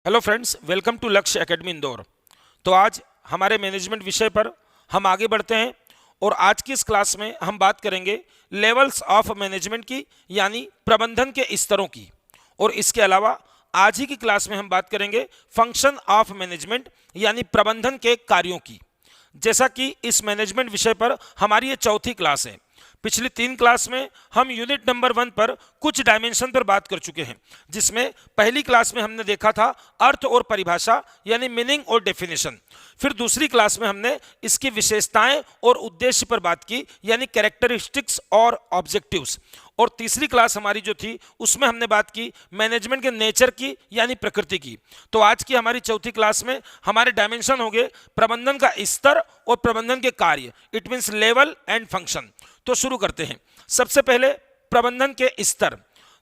Hello friends, welcome to लक्ष्य academy Indore. तो आज हमारे मैनेजमेंट विषय पर हम आगे बढ़ते हैं और आज की इस क्लास में हम बात करेंगे लेवल्स ऑफ मैनेजमेंट की, यानी प्रबंधन के स्तरों की। और इसके अलावा आज ही की क्लास में हम बात करेंगे फंक्शन ऑफ मैनेजमेंट, यानी प्रबंधन के कार्यों की। जैसा कि इस मैनेजमेंट विषय पर हमारी ये चौथी क्लास है। पिछली 3 क्लास में हम यूनिट नंबर 1 पर कुछ डायमेंशन पर बात कर चुके हैं, जिसमें पहली क्लास में हमने देखा था अर्थ और परिभाषा, यानी मीनिंग और डेफिनेशन। फिर दूसरी क्लास में हमने इसकी विशेषताएं और उद्देश्य पर बात की, यानी कैरेक्टरिस्टिक्स और ऑब्जेक्टिव्स। और तीसरी क्लास हमारी जो थी उसमें हमने बात की मैनेजमेंट के नेचर की, यानी प्रकृति की। तो आज की हमारी चौथी क्लास में हमारे डायमेंशन हो गए प्रबंधन का स्तर और प्रबंधन के कार्य, it means level and function. तो शुरू करते हैं। सबसे पहले प्रबंधन के स्तर।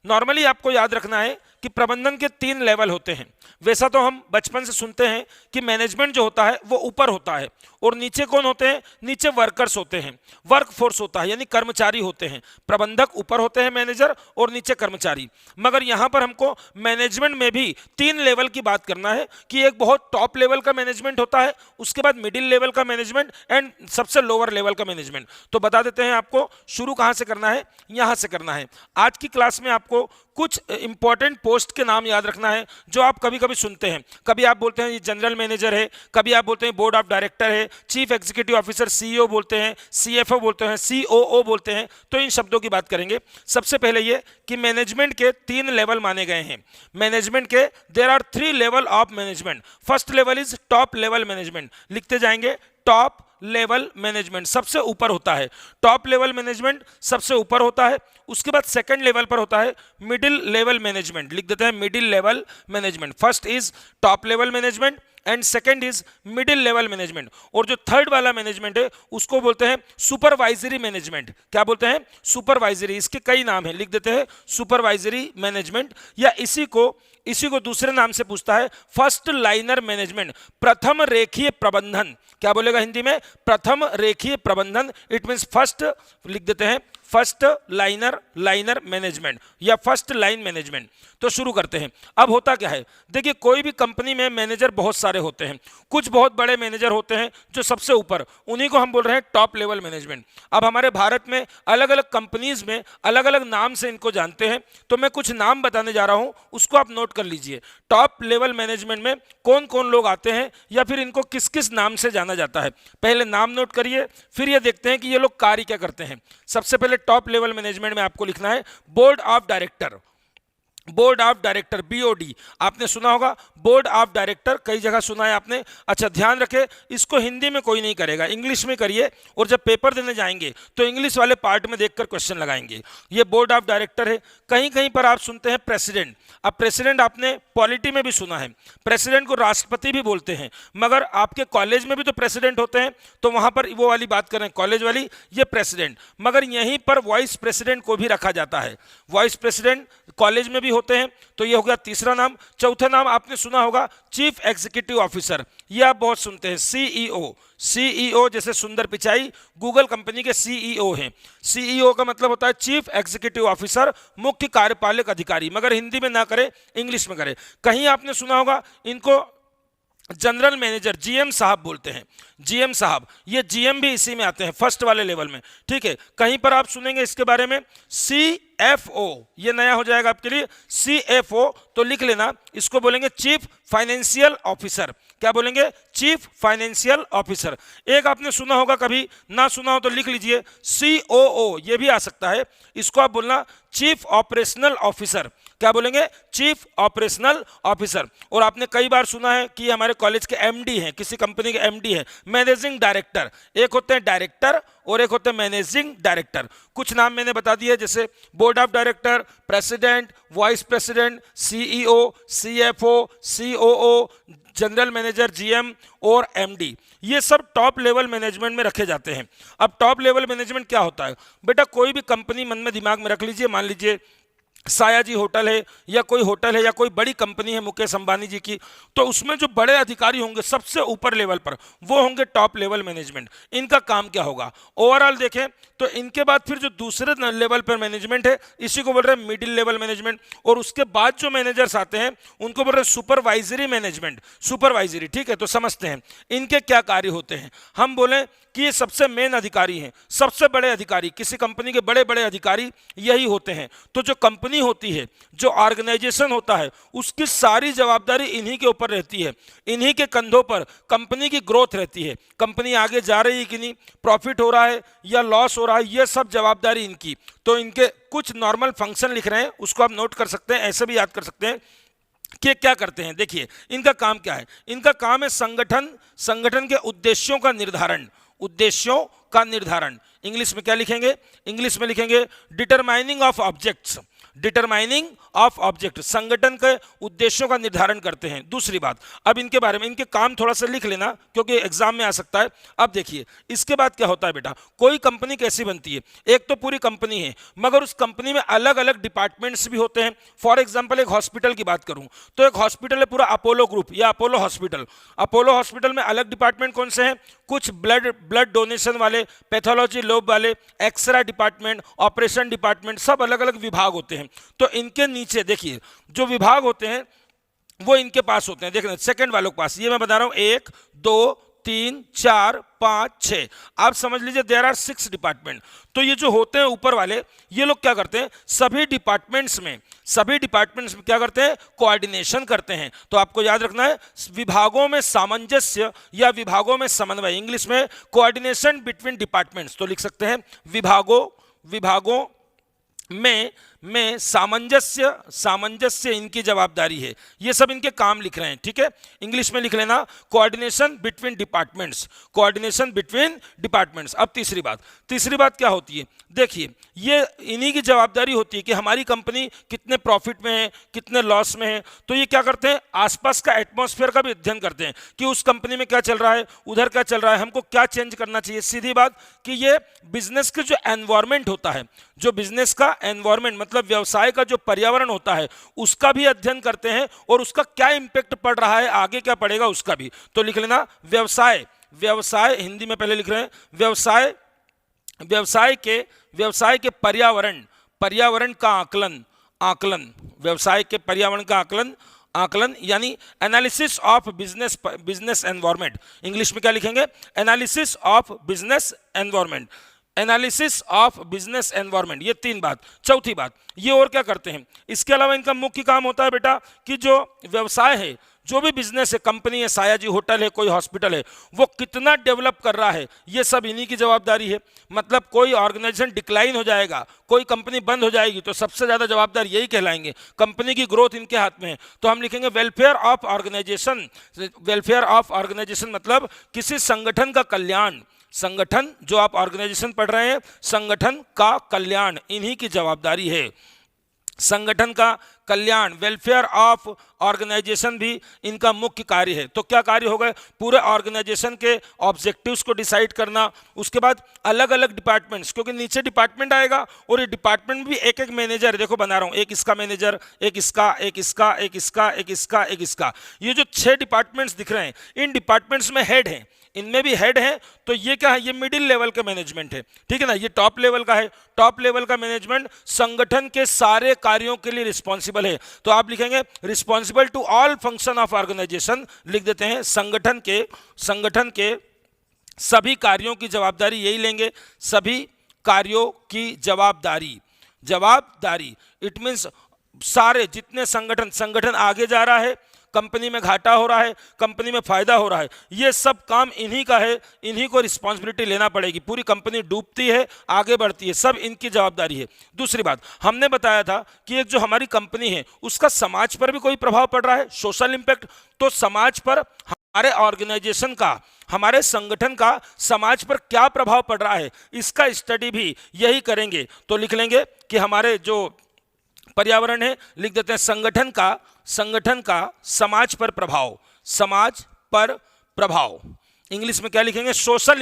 नॉर्मली आपको याद रखना है कि प्रबंधन के 3 लेवल होते हैं। वैसा तो हम बचपन से सुनते हैं कि मैनेजमेंट जो होता है वो ऊपर होता है और नीचे कौन होते हैं? नीचे वर्कर्स होते हैं, वर्क फोर्स होता है, यानी कर्मचारी होते हैं। प्रबंधक ऊपर होते हैं, मैनेजर, और नीचे कर्मचारी। मगर यहाँ पर हमको मैनेजमेंट में भी 3 लेवल की बात करना है कि एक बहुत टॉप लेवल का मैनेजमेंट होता है, उसके बाद मिडिल लेवल का मैनेजमेंट एंड सबसे लोअर लेवल का मैनेजमेंट। तो बता देते हैं आपको शुरू कहाँ से करना है, यहाँ से करना है। आज की क्लास में आपको कुछ इंपॉर्टेंट पोस्ट के नाम याद रखना है जो आप कभी कभी सुनते हैं। कभी आप बोलते हैं ये जनरल मैनेजर है, कभी आप बोलते हैं बोर्ड ऑफ डायरेक्टर है, चीफ एग्जीक्यूटिव ऑफिसर सीईओ बोलते हैं, सीएफओ बोलते हैं, सीओओ बोलते हैं। तो इन शब्दों की बात करेंगे। सबसे पहले ये कि मैनेजमेंट के 3 लेवल माने गए हैं। मैनेजमेंट के there are 3 level of management. First level is top level management. लिखते जाएंगे टॉप लेवल मैनेजमेंट, सबसे ऊपर होता है। टॉप लेवल मैनेजमेंट सबसे ऊपर होता है। उसके बाद सेकंड लेवल पर होता है मिडिल लेवल मैनेजमेंट। लिख देते हैं middle level management. First is top level management and second is middle level management. और जो थर्ड वाला मैनेजमेंट है उसको बोलते हैं सुपरवाइजरी मैनेजमेंट। क्या बोलते हैं? सुपरवाइजरी। इसके कई नाम हैं, लिख देते हैं सुपरवाइजरी मैनेजमेंट, या इसी को दूसरे नाम से पूछता है फर्स्ट लाइनर मैनेजमेंट, प्रथम रेखीय प्रबंधन। क्या बोलेगा हिंदी में? प्रथम रेखीय प्रबंधन। इट मींस फर्स्ट, लिख देते हैं फर्स्ट लाइनर मैनेजमेंट या फर्स्ट लाइन मैनेजमेंट। तो शुरू करते हैं। अब होता क्या है, देखिए कोई भी कंपनी में मैनेजर बहुत सारे होते हैं। कुछ बहुत बड़े मैनेजर होते हैं जो सबसे ऊपर, उन्हीं को हम बोल रहे हैं टॉप लेवल मैनेजमेंट। अब हमारे भारत में अलग अलग कंपनीज में अलग अलग नाम से इनको जानते हैं, तो मैं कुछ नाम बताने जा रहा हूं, उसको आप नोट कर लीजिए। टॉप लेवल मैनेजमेंट में कौन कौन लोग आते हैं या फिर इनको किस किस नाम से जाना जाता है, पहले नाम नोट करिए, फिर ये देखते हैं कि ये लोग कार्य क्या करते हैं। सबसे पहले टॉप लेवल मैनेजमेंट में आपको लिखना है board of director. Board of director, BOD, आपने सुना होगा। बोर्ड ऑफ डायरेक्टर कई जगह सुना है आपने। अच्छा ध्यान रखें, इसको हिंदी में कोई नहीं करेगा, इंग्लिश में करिए, और जब पेपर देने जाएंगे तो इंग्लिश वाले पार्ट में देखकर क्वेश्चन लगाएंगे। ये बोर्ड ऑफ डायरेक्टर है। कहीं कहीं पर आप सुनते हैं प्रेसिडेंट। अब प्रेसिडेंट आपने पॉलिटी में भी सुना है, प्रेसिडेंट को राष्ट्रपति भी बोलते हैं, मगर आपके कॉलेज में भी तो प्रेसिडेंट होते हैं, तो वहां पर वो वाली बात करें कॉलेज वाली, ये प्रेसिडेंट। मगर यहीं पर वाइस प्रेसिडेंट को भी रखा जाता है। वाइस प्रेसिडेंट कॉलेज में भी होते हैं। तो ये हो गया तीसरा नाम। चौथा नाम आपने सुना होगा चीफ एग्जीक्यूटिव ऑफिसर। ये आप बहुत सुनते हैं, सीईओ। सीईओ जैसे सुंदर पिचाई गूगल कंपनी के सीईओ हैं। सीईओ का मतलब होता है चीफ एग्जीक्यूटिव ऑफिसर, मुख्य कार्यपालक अधिकारी, मगर हिंदी में ना करे, इंग्लिश में करे। कहीं आपने सुना होगा इनको जनरल मैनेजर, जीएम साहब बोलते हैं। जीएम साहब, ये जीएम भी इसी में आते हैं, फर्स्ट वाले लेवल में। ठीक है, कहीं पर आप सुनेंगे इसके बारे में सीएफओ, ये नया हो जाएगा आपके लिए, सीएफओ। तो लिख लेना, इसको बोलेंगे चीफ फाइनेंशियल ऑफिसर। क्या बोलेंगे? Chief financial officer. एक आपने सुना होगा, कभी ना सुना हो तो लिख लीजिए सीओओ, ये भी आ सकता है। इसको आप बोलना चीफ ऑपरेशनल ऑफिसर। क्या बोलेंगे? Chief operational officer. और आपने कई बार सुना है कि हमारे कॉलेज के एमडी हैं, किसी कंपनी के एमडी हैं, मैनेजिंग डायरेक्टर। एक होते हैं डायरेक्टर और एक होते हैं मैनेजिंग डायरेक्टर। कुछ नाम मैंने बता दिए, जैसे board of director, president, vice president, CEO, CFO, COO, general manager, GM और एमडी। ये सब टॉप लेवल मैनेजमेंट में रखे जाते हैं। अब टॉप लेवल मैनेजमेंट क्या होता है बेटा? कोई भी कंपनी मन में दिमाग में रख लीजिए, मान लीजिए सायाजी होटल है या कोई होटल है या कोई बड़ी कंपनी है मुकेश अंबानी जी की, तो उसमें जो बड़े अधिकारी होंगे सबसे ऊपर लेवल पर, वो होंगे टॉप लेवल मैनेजमेंट। इनका काम क्या होगा ओवरऑल देखें तो इनके बाद फिर जो दूसरे लेवल पर मैनेजमेंट है इसी को बोल रहे हैं मिडिल लेवल मैनेजमेंट, और उसके बाद जो मैनेजर्स आते हैं उनको बोल रहे हैं सुपरवाइजरी मैनेजमेंट, सुपरवाइजरी। ठीक है, तो समझते हैं इनके क्या कार्य होते हैं। हम बोले कि ये सबसे मेन अधिकारी हैं, सबसे बड़े अधिकारी, किसी कंपनी के बड़े बड़े अधिकारी यही होते हैं। तो जो कंपनी होती है, जो ऑर्गेनाइजेशन होता है, उसकी सारी जवाबदारी इन्हीं के ऊपर रहती है, इन्हीं के कंधों पर कंपनी की ग्रोथ रहती है, कंपनी आगे जा रही है कि नहीं, प्रॉफिट हो रहा है या लॉस हो रहा है, ये सब जवाबदारी इनकी। तो इनके कुछ नॉर्मल फंक्शन लिख रहे हैं, उसको आप नोट कर सकते हैं, ऐसे भी याद कर सकते हैं कि क्या करते हैं। देखिए इनका काम क्या है, इनका काम है संगठन के उद्देश्यों का निर्धारण, उद्देश्यों का निर्धारण। इंग्लिश में क्या लिखेंगे, इंग्लिश में लिखेंगे determining of objects, determining of object, संगठन के उद्देश्यों का निर्धारण करते हैं। दूसरी बात, अब इनके बारे में, इनके काम थोड़ा सा लिख लेना क्योंकि एग्जाम में आ सकता है। अब देखिए इसके बाद क्या होता है बेटा, कोई कंपनी कैसी बनती है, एक तो पूरी कंपनी है मगर उस कंपनी में अलग अलग डिपार्टमेंट्स भी होते हैं। फॉर एग्जाम्पल एक हॉस्पिटल की बात करूं तो एक हॉस्पिटल है पूरा अपोलो ग्रुप या अपोलो हॉस्पिटल। अपोलो हॉस्पिटल में अलग डिपार्टमेंट कौन से हैं, कुछ ब्लड डोनेशन वाले, पैथोलॉजी लैब वाले, एक्सरे डिपार्टमेंट, ऑपरेशन डिपार्टमेंट, सब अलग अलग विभाग होते हैं। तो इनके नीचे देखिए जो विभाग होते हैं वो इनके पास होते हैं। देखना सेकंड वालों के पास, ये मैं बता रहा हूं 1 2 3 4 5 6, आप समझ लीजिए देयर आर 6 डिपार्टमेंट। तो ये जो होते हैं ऊपर वाले, ये लोग क्या करते हैं, सभी डिपार्टमेंट्स में क्या करते हैं, कोऑर्डिनेशन करते हैं। तो आपको याद रखना है विभागों में सामंजस्य या विभागों में समन्वय, इंग्लिश में कोऑर्डिनेशन बिटवीन डिपार्टमेंट्स। तो लिख सकते हैं विभागों में सामंजस्य इनकी जवाबदारी है। ये सब इनके काम लिख रहे हैं, ठीक है। इंग्लिश में लिख लेना coordination between departments, coordination between departments. अब तीसरी बात क्या होती है, देखिए ये इन्हीं की जवाबदारी होती है कि हमारी कंपनी कितने प्रॉफिट में है, कितने लॉस में है। तो ये क्या करते हैं, आसपास का एटमॉस्फेयर का भी अध्ययन करते हैं कि उस कंपनी में क्या चल रहा है, उधर क्या चल रहा है, हमको क्या चेंज करना चाहिए। सीधी बात कि ये बिजनेस के जो एनवायरमेंट होता है, जो बिजनेस का एनवायरमेंट मतलब व्यवसाय का जो पर्यावरण होता है, उसका भी अध्ययन करते हैं और उसका क्या इंपैक्ट पड़ रहा है, आगे क्या पड़ेगा उसका भी। तो लिख लेना व्यवसाय हिंदी में पहले लिख रहे हैं, व्यवसाय के पर्यावरण का आकलन, व्यवसाय के पर्यावरण का आकलन यानी analysis of business environment. English में क्या लिखेंगे, analysis of business environment, analysis of business environment. ये 3 बात। चौथी बात, ये और क्या करते हैं, इसके अलावा इनका मुख्य काम होता है बेटा कि जो व्यवसाय है, जो भी बिजनेस है, कंपनी है, सायाजी होटल है, कोई हॉस्पिटल है, वो कितना डेवलप कर रहा है, ये सब इन्हीं की जवाबदारी है। मतलब कोई ऑर्गेनाइजेशन डिक्लाइन हो जाएगा, कोई कंपनी बंद हो जाएगी, तो सबसे ज्यादा जवाबदार यही कहलाएंगे, कंपनी की ग्रोथ इनके हाथ में है। तो हम लिखेंगे वेलफेयर ऑफ ऑर्गेनाइजेशन मतलब किसी संगठन का कल्याण, संगठन जो आप ऑर्गेनाइजेशन पढ़ रहे हैं, संगठन का कल्याण इन्हीं की जवाबदारी है। संगठन का कल्याण, वेलफेयर ऑफ ऑर्गेनाइजेशन भी इनका मुख्य कार्य है। तो क्या कार्य हो गए, पूरे ऑर्गेनाइजेशन के ऑब्जेक्टिव्स को डिसाइड करना, उसके बाद अलग अलग डिपार्टमेंट्स, क्योंकि नीचे डिपार्टमेंट आएगा और ये डिपार्टमेंट में भी एक एक मैनेजर, देखो बना रहा हूं, एक इसका मैनेजर, एक इसका, एक इसका, एक इसका, एक इसका, एक इसका। ये जो 6 डिपार्टमेंट्स दिख रहे हैं, इन डिपार्टमेंट्स में हेड हैं, इनमें भी हेड है। तो ये क्या है, ये मिडिल लेवल का मैनेजमेंट है, ठीक है ना। ये टॉप लेवल का है, टॉप लेवल का मैनेजमेंट संगठन के सारे कार्यों के लिए रिस्पॉन्सिबल है। तो आप लिखेंगे responsible to all function of organisation, लिख देते हैं संगठन के सभी कार्यों की जवाबदारी यही लेंगे, सभी कार्यों की जवाबदारी। इट मीन्स सारे जितने संगठन आगे जा रहा है, कंपनी में घाटा हो रहा है, कंपनी में फायदा हो रहा है, ये सब काम इन्हीं का है, इन्हीं को रिस्पॉन्सिबिलिटी लेना पड़ेगी। पूरी कंपनी डूबती है, आगे बढ़ती है, सब इनकी जवाबदारी है। दूसरी बात, हमने बताया था कि एक जो हमारी कंपनी है उसका समाज पर भी कोई प्रभाव पड़ रहा है, सोशल इंपैक्ट। तो समाज पर हमारे ऑर्गेनाइजेशन का, हमारे संगठन का समाज पर क्या प्रभाव पड़ रहा है, इसका स्टडी भी यही करेंगे। तो लिख लेंगे कि हमारे जो पर्यावरण है, लिख देते हैं संगठन का समाज पर प्रभाव। इंग्लिश में क्या लिखेंगे, सोशल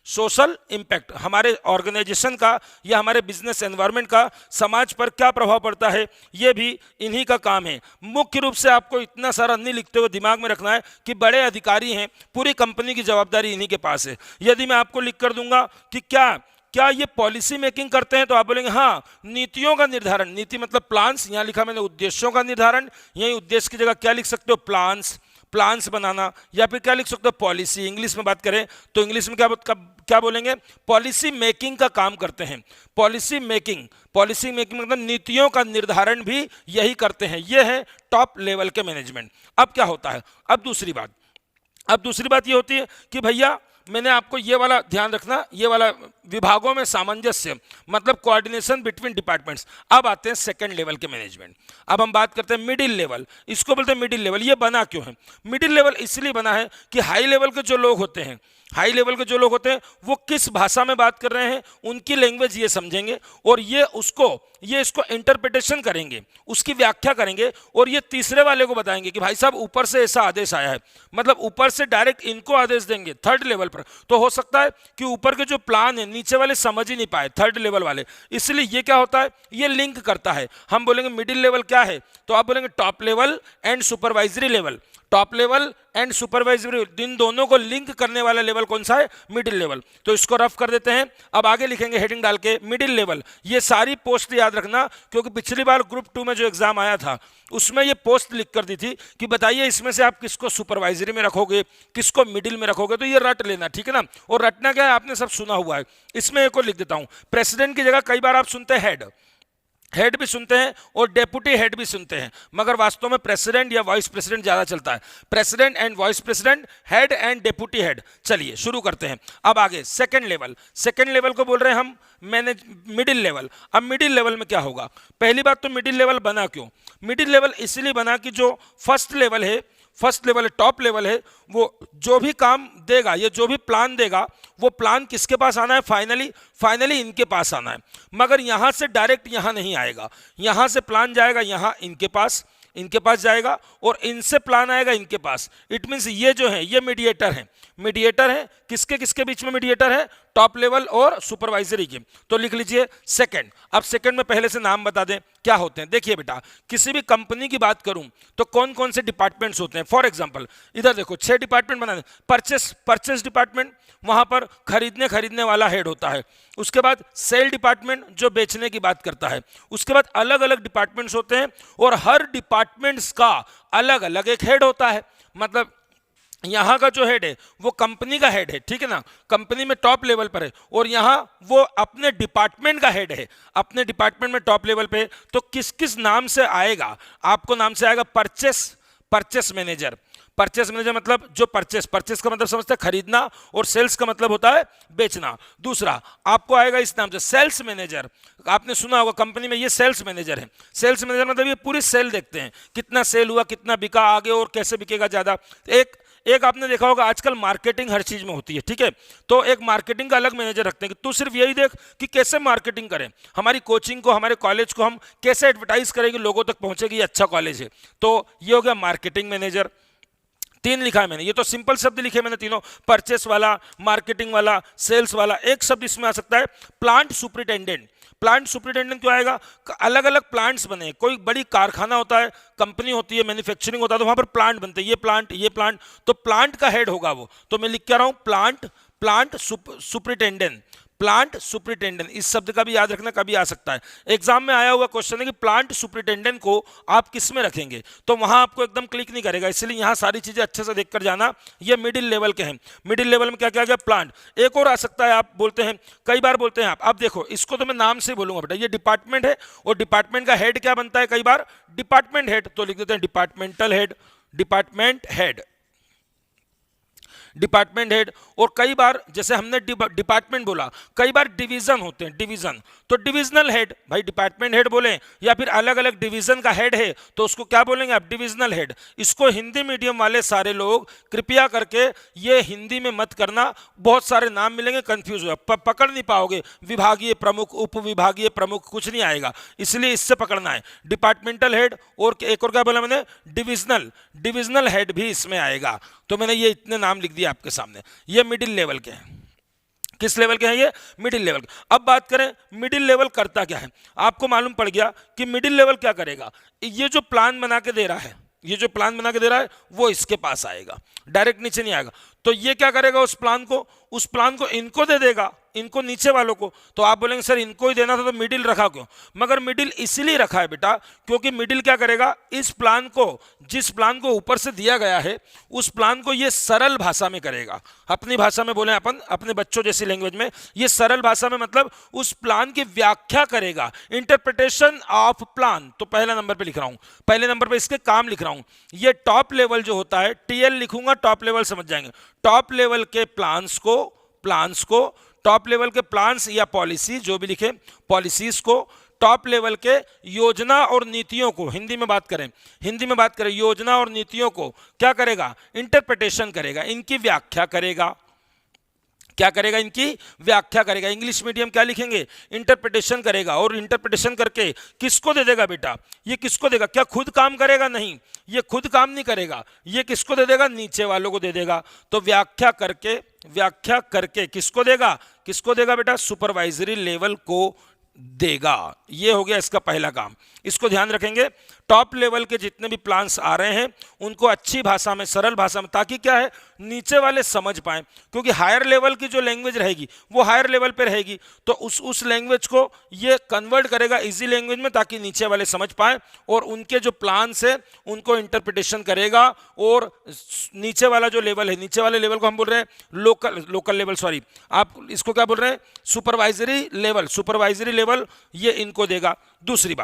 सोशल इम्पैक्ट, हमारे ऑर्गेनाइजेशन का या हमारे बिजनेस एनवायरनमेंट का समाज पर क्या प्रभाव पड़ता है, ये भी इन्हीं का काम है। मुख्य रूप से आपको इतना सारा नहीं लिखते हुए दिमाग में रखना है कि बड़े अधिकारी हैं, पूरी कंपनी की जवाबदारी इन्हीं के पास है। यदि मैं आपको लिख कर दूंगा कि क्या ये पॉलिसी मेकिंग करते हैं, तो आप बोलेंगे हाँ, नीतियों का निर्धारण, नीति मतलब प्लान्स, यहाँ लिखा मैंने उद्देश्यों का निर्धारण, यही उद्देश्य की जगह क्या लिख सकते हो, प्लान्स बनाना, या फिर क्या लिख सकते हो, पॉलिसी। इंग्लिश में बात करें तो इंग्लिश में क्या बोलेंगे, पॉलिसी मेकिंग का काम करते हैं। पॉलिसी मेकिंग मतलब नीतियों का निर्धारण भी यही करते हैं। ये है टॉप लेवल के मैनेजमेंट। अब क्या होता है, अब दूसरी बात ये होती है कि भैया मैंने आपको ये वाला ध्यान रखना, ये वाला विभागों में सामंजस्य मतलब कोऑर्डिनेशन बिटवीन डिपार्टमेंट्स। अब आते हैं सेकंड लेवल के मैनेजमेंट। अब हम बात करते हैं मिडिल लेवल। इसको बोलते हैं मिडिल लेवल। ये बना क्यों है मिडिल लेवल? इसलिए बना है कि हाई लेवल के जो लोग होते हैं, वो किस भाषा में बात कर रहे हैं, उनकी लैंग्वेज ये समझेंगे और ये इसको इंटरप्रिटेशन करेंगे, उसकी व्याख्या करेंगे और ये तीसरे वाले को बताएंगे कि भाई साहब ऊपर से ऐसा आदेश आया है, मतलब ऊपर से डायरेक्ट इनको आदेश देंगे थर्ड लेवल पर। तो हो सकता है कि ऊपर के जो प्लान है नीचे वाले समझ ही नहीं पाए, थर्ड लेवल वाले, इसलिए ये क्या होता है, ये लिंक करता है। हम बोलेंगे मिडिल लेवल क्या है, तो आप बोलेंगे top level and supervisory level. Top level and supervisory, इन दोनों को लिंक करने वाला लेवल कौन सा है, मिडिल लेवल। तो इसको रफ कर देते हैं। अब आगे लिखेंगे हेडिंग डाल के मिडिल लेवल। ये सारी पोस्ट याद रखना, क्योंकि पिछली बार ग्रुप 2 में जो एग्जाम आया था उसमें ये पोस्ट लिख कर दी थी कि बताइए इसमें से आप किसको सुपरवाइजरी में रखोगे, किसको मिडिल में रखोगे। तो ये रट लेना, ठीक है ना। और रटना क्या है, आपने सब सुना हुआ है। इसमें एक और लिख देता हूं, प्रेसिडेंट की जगह कई बार आप सुनते हैं हेड भी सुनते हैं और डेप्यूटी हेड भी सुनते हैं, मगर वास्तव में प्रेसिडेंट या वाइस प्रेसिडेंट ज्यादा चलता है। President and vice president, head and deputy head. चलिए शुरू करते हैं। अब आगे सेकंड लेवल को बोल रहे हैं हम मिडिल लेवल। अब मिडिल लेवल में क्या होगा, पहली बात तो मिडिल लेवल बना क्यों, मिडिल लेवल इसलिए बना कि जो फर्स्ट लेवल है, टॉप लेवल है, वो जो भी काम देगा, ये जो भी प्लान देगा, वो प्लान किसके पास आना है, फाइनली इनके पास आना है। मगर यहां से डायरेक्ट यहां नहीं आएगा, यहां से प्लान जाएगा यहां इनके पास जाएगा और इनसे प्लान आएगा इनके पास। इट मीन्स ये जो है ये मीडिएटर है। किसके बीच में मीडिएटर है, टॉप लेवल और सुपरवाइजरी के। तो लिख लीजिए सेकंड। अब सेकंड में पहले से नाम बता दें क्या होते हैं। देखिए बेटा, किसी भी कंपनी की बात करूं तो कौन कौन से डिपार्टमेंट्स होते हैं। फॉर एग्जांपल इधर देखो 6 डिपार्टमेंट बना दे। परचेस डिपार्टमेंट, वहां पर खरीदने वाला हेड होता है। उसके बाद सेल डिपार्टमेंट जो बेचने की बात करता है। उसके बाद अलग अलग डिपार्टमेंट्स होते हैं और हर डिपार्टमेंट्स का अलग अलग एक हेड होता है। मतलब यहां का जो हेड है वो कंपनी का हेड है, ठीक है ना, कंपनी में टॉप लेवल पर है, और यहां वो अपने डिपार्टमेंट का हेड है, अपने डिपार्टमेंट में टॉप लेवल पे। तो किस किस नाम से आएगा, आपको नाम से आएगा परचेस मैनेजर। मतलब जो परचेस का मतलब समझते हैं खरीदना, और सेल्स का मतलब होता है बेचना। दूसरा आपको आएगा इस नाम से सेल्स मैनेजर। आपने सुना होगा कंपनी में ये सेल्स मैनेजर है। सेल्स मैनेजर मतलब ये पूरी सेल देखते हैं, कितना सेल हुआ, कितना बिका आगे और कैसे बिकेगा ज्यादा। एक आपने देखा होगा आजकल मार्केटिंग हर चीज में होती है, ठीक है, तो एक मार्केटिंग का अलग मैनेजर रखते हैं कि तू सिर्फ यही देख कि कैसे मार्केटिंग करें, हमारी कोचिंग को, हमारे कॉलेज को हम कैसे एडवर्टाइज करेंगे, लोगों तक पहुंचेगी, ये अच्छा कॉलेज है। तो ये हो गया मार्केटिंग मैनेजर। 3 लिखा है मैंने, ये तो सिंपल शब्द लिखे मैंने तीनों, परचेस वाला, मार्केटिंग वाला, सेल्स वाला। एक शब्द इसमें आ सकता है प्लांट सुपरिटेंडेंट। प्लांट सुपरिटेंडेंट क्यों आएगा, अलग अलग प्लांट्स बने, कोई बड़ी कारखाना होता है, कंपनी होती है, मैन्युफैक्चरिंग होता है, तो वहां पर प्लांट बनते हैं, ये प्लांट, तो प्लांट का हेड होगा वो। तो मैं लिख क्या रहा हूं, प्लांट सुपरिटेंडेंट। इस शब्द का भी याद रखना, कभी आ सकता है एग्जाम में आया हुआ क्वेश्चन है कि प्लांट सुपरिटेंडेंट को आप किस में रखेंगे, तो वहां आपको एकदम क्लिक नहीं करेगा, इसलिए यहां सारी चीजें अच्छे से देखकर जाना। ये मिडिल लेवल के हैं। मिडिल लेवल में क्या क्या गया, प्लांट। एक और आ सकता है, आप बोलते हैं, कई बार बोलते हैं आप देखो इसको तो मैं नाम से बोलूंगा बेटा, ये डिपार्टमेंट है और डिपार्टमेंट का हेड क्या बनता है, कई बार डिपार्टमेंट हेड, तो लिख देते हैं डिपार्टमेंट हेड। और कई बार जैसे हमने डिपार्टमेंट बोला, कई बार डिवीजन होते हैं, डिवीजन, तो डिविजनल हेड। भाई डिपार्टमेंट हेड बोले या फिर अलग अलग डिवीजन का हेड है तो उसको क्या बोलेंगे आप, डिविजनल हेड। इसको हिंदी मीडियम वाले सारे लोग कृपया करके ये हिंदी में मत करना, बहुत सारे नाम मिलेंगे, कंफ्यूज हो, पकड़ नहीं पाओगे, विभागीय प्रमुख, उप विभागीय प्रमुख, कुछ नहीं आएगा, इसलिए इससे पकड़ना है डिपार्टमेंटल हेड। और एक और क्या बोला मैंने, डिविजनल हेड भी इसमें आएगा। तो मैंने ये इतने नाम लिख दिए आपके सामने, ये मिडिल लेवल के हैं। किस लेवल के हैं ये? Middle level. अब बात करें मिडिल लेवल करता क्या है। आपको मालूम पड़ गया कि मिडिल लेवल क्या करेगा। ये जो प्लान बना के दे रहा है, ये जो प्लान बना के दे रहा है वो इसके पास आएगा, डायरेक्ट नीचे नहीं आएगा। तो ये क्या करेगा, उस प्लान को इनको दे देगा, इनको नीचे वालों को। तो आप बोलेंगे सर इनको ही देना था तो मिडिल रखा क्यों? मगर मिडिल इसीलिए रखा है बेटा क्योंकि मिडिल क्या करेगा, इस प्लान को, जिस प्लान को ऊपर से दिया गया है उस प्लान को ये सरल भाषा में करेगा। अपनी भाषा में बोले अपन, अपने बच्चों जैसी लैंग्वेज में, ये सरल भाषा में मतलब उस प्लान की व्याख्या करेगा, इंटरप्रिटेशन ऑफ प्लान। तो पहला नंबर पे लिख रहा हूं, पहले नंबर पे इसके काम लिख रहा हूं। ये टॉप लेवल जो होता है, टीएल लिखूंगा, टॉप लेवल समझ जाएंगे। टॉप लेवल के प्लान्स को टॉप लेवल के प्लान्स या पॉलिसी, जो भी लिखे, पॉलिसीज को, टॉप लेवल के योजना और नीतियों को, हिंदी में बात करें योजना और नीतियों को क्या करेगा, इंटरप्रिटेशन करेगा, इनकी व्याख्या करेगा। क्या करेगा, इनकी व्याख्या करेगा। इंग्लिश मीडियम क्या लिखेंगे, इंटरप्रिटेशन करेगा। और इंटरप्रिटेशन करके किसको दे देगा बेटा, ये किसको देगा? क्या खुद काम करेगा? नहीं, ये खुद काम नहीं करेगा, ये किसको दे देगा, नीचे वालों को दे देगा। तो व्याख्या करके किसको देगा बेटा, सुपरवाइजरी लेवल को देगा। ये हो गया इसका पहला काम। इसको ध्यान रखेंगे, टॉप लेवल के जितने भी प्लान्स आ रहे हैं उनको अच्छी भाषा में, सरल भाषा में, ताकि क्या है, नीचे वाले समझ पाएं। क्योंकि हायर लेवल की जो लैंग्वेज रहेगी वो हायर लेवल पे रहेगी, तो उस लैंग्वेज को ये कन्वर्ट करेगा इजी लैंग्वेज में, ताकि नीचे वाले समझ पाएं और उनके जो प्लान्स है उनको इंटरप्रिटेशन करेगा। और नीचे वाला जो लेवल है, नीचे वाले लेवल को हम बोल रहे हैं लोकल लेवल, सॉरी आप इसको क्या बोल रहे हैं, सुपरवाइजरी लेवल, ये इनको देगा। दूसरी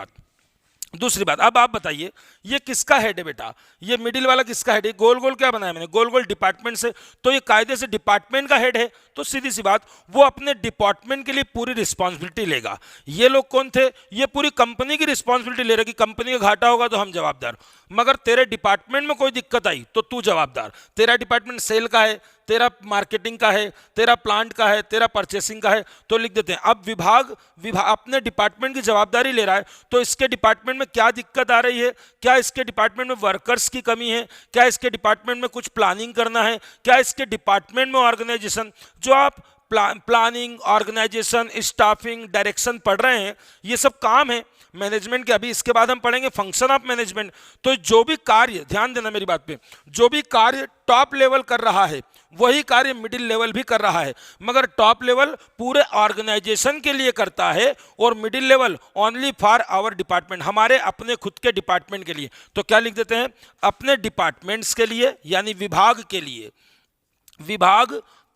बात, अब आप बताइए ये किसका हेड है बेटा, ये मिडिल वाला किसका हेड है? गोल गोल क्या बनाया मैंने, गोल गोल डिपार्टमेंट से। तो ये कायदे से डिपार्टमेंट का हेड है, तो सीधी सी बात, वो अपने डिपार्टमेंट के लिए पूरी रिस्पॉन्सिबिलिटी लेगा। ये लोग कौन थे, ये पूरी कंपनी की रिस्पॉन्सिबिलिटी ले रहे कि कंपनी का घाटा होगा तो हम जवाबदार। मगर तेरे डिपार्टमेंट में कोई दिक्कत आई तो तू जवाबदार। तेरा डिपार्टमेंट सेल का है, तेरा मार्केटिंग का है, तेरा प्लांट का है, तेरा परचेसिंग का है, तो लिख देते हैं। अब विभाग अपने डिपार्टमेंट की जवाबदारी ले रहा है, तो इसके डिपार्टमेंट में क्या दिक्कत आ रही है, क्या इसके डिपार्टमेंट में वर्कर्स की कमी है, क्या इसके डिपार्टमेंट में कुछ प्लानिंग करना है, क्या इसके डिपार्टमेंट में ऑर्गेनाइजेशन, जो आप प्लानिंग, ऑर्गेनाइजेशन, स्टाफिंग, डायरेक्शन पढ़ रहे हैं, ये सब काम है मैनेजमेंट के। अभी इसके बाद हम पढ़ेंगे फंक्शन ऑफ मैनेजमेंट। तो जो भी कार्य, ध्यान देना मेरी बात पे, जो भी कार्य टॉप लेवल कर रहा है वही कार्य मिडिल लेवल भी कर रहा है। मगर टॉप लेवल पूरे ऑर्गेनाइजेशन के लिए करता है और middle level only for our department, हमारे अपने खुद के डिपार्टमेंट के लिए। तो क्या लिख देते हैं, अपने डिपार्टमेंट्स के लिए, यानी विभाग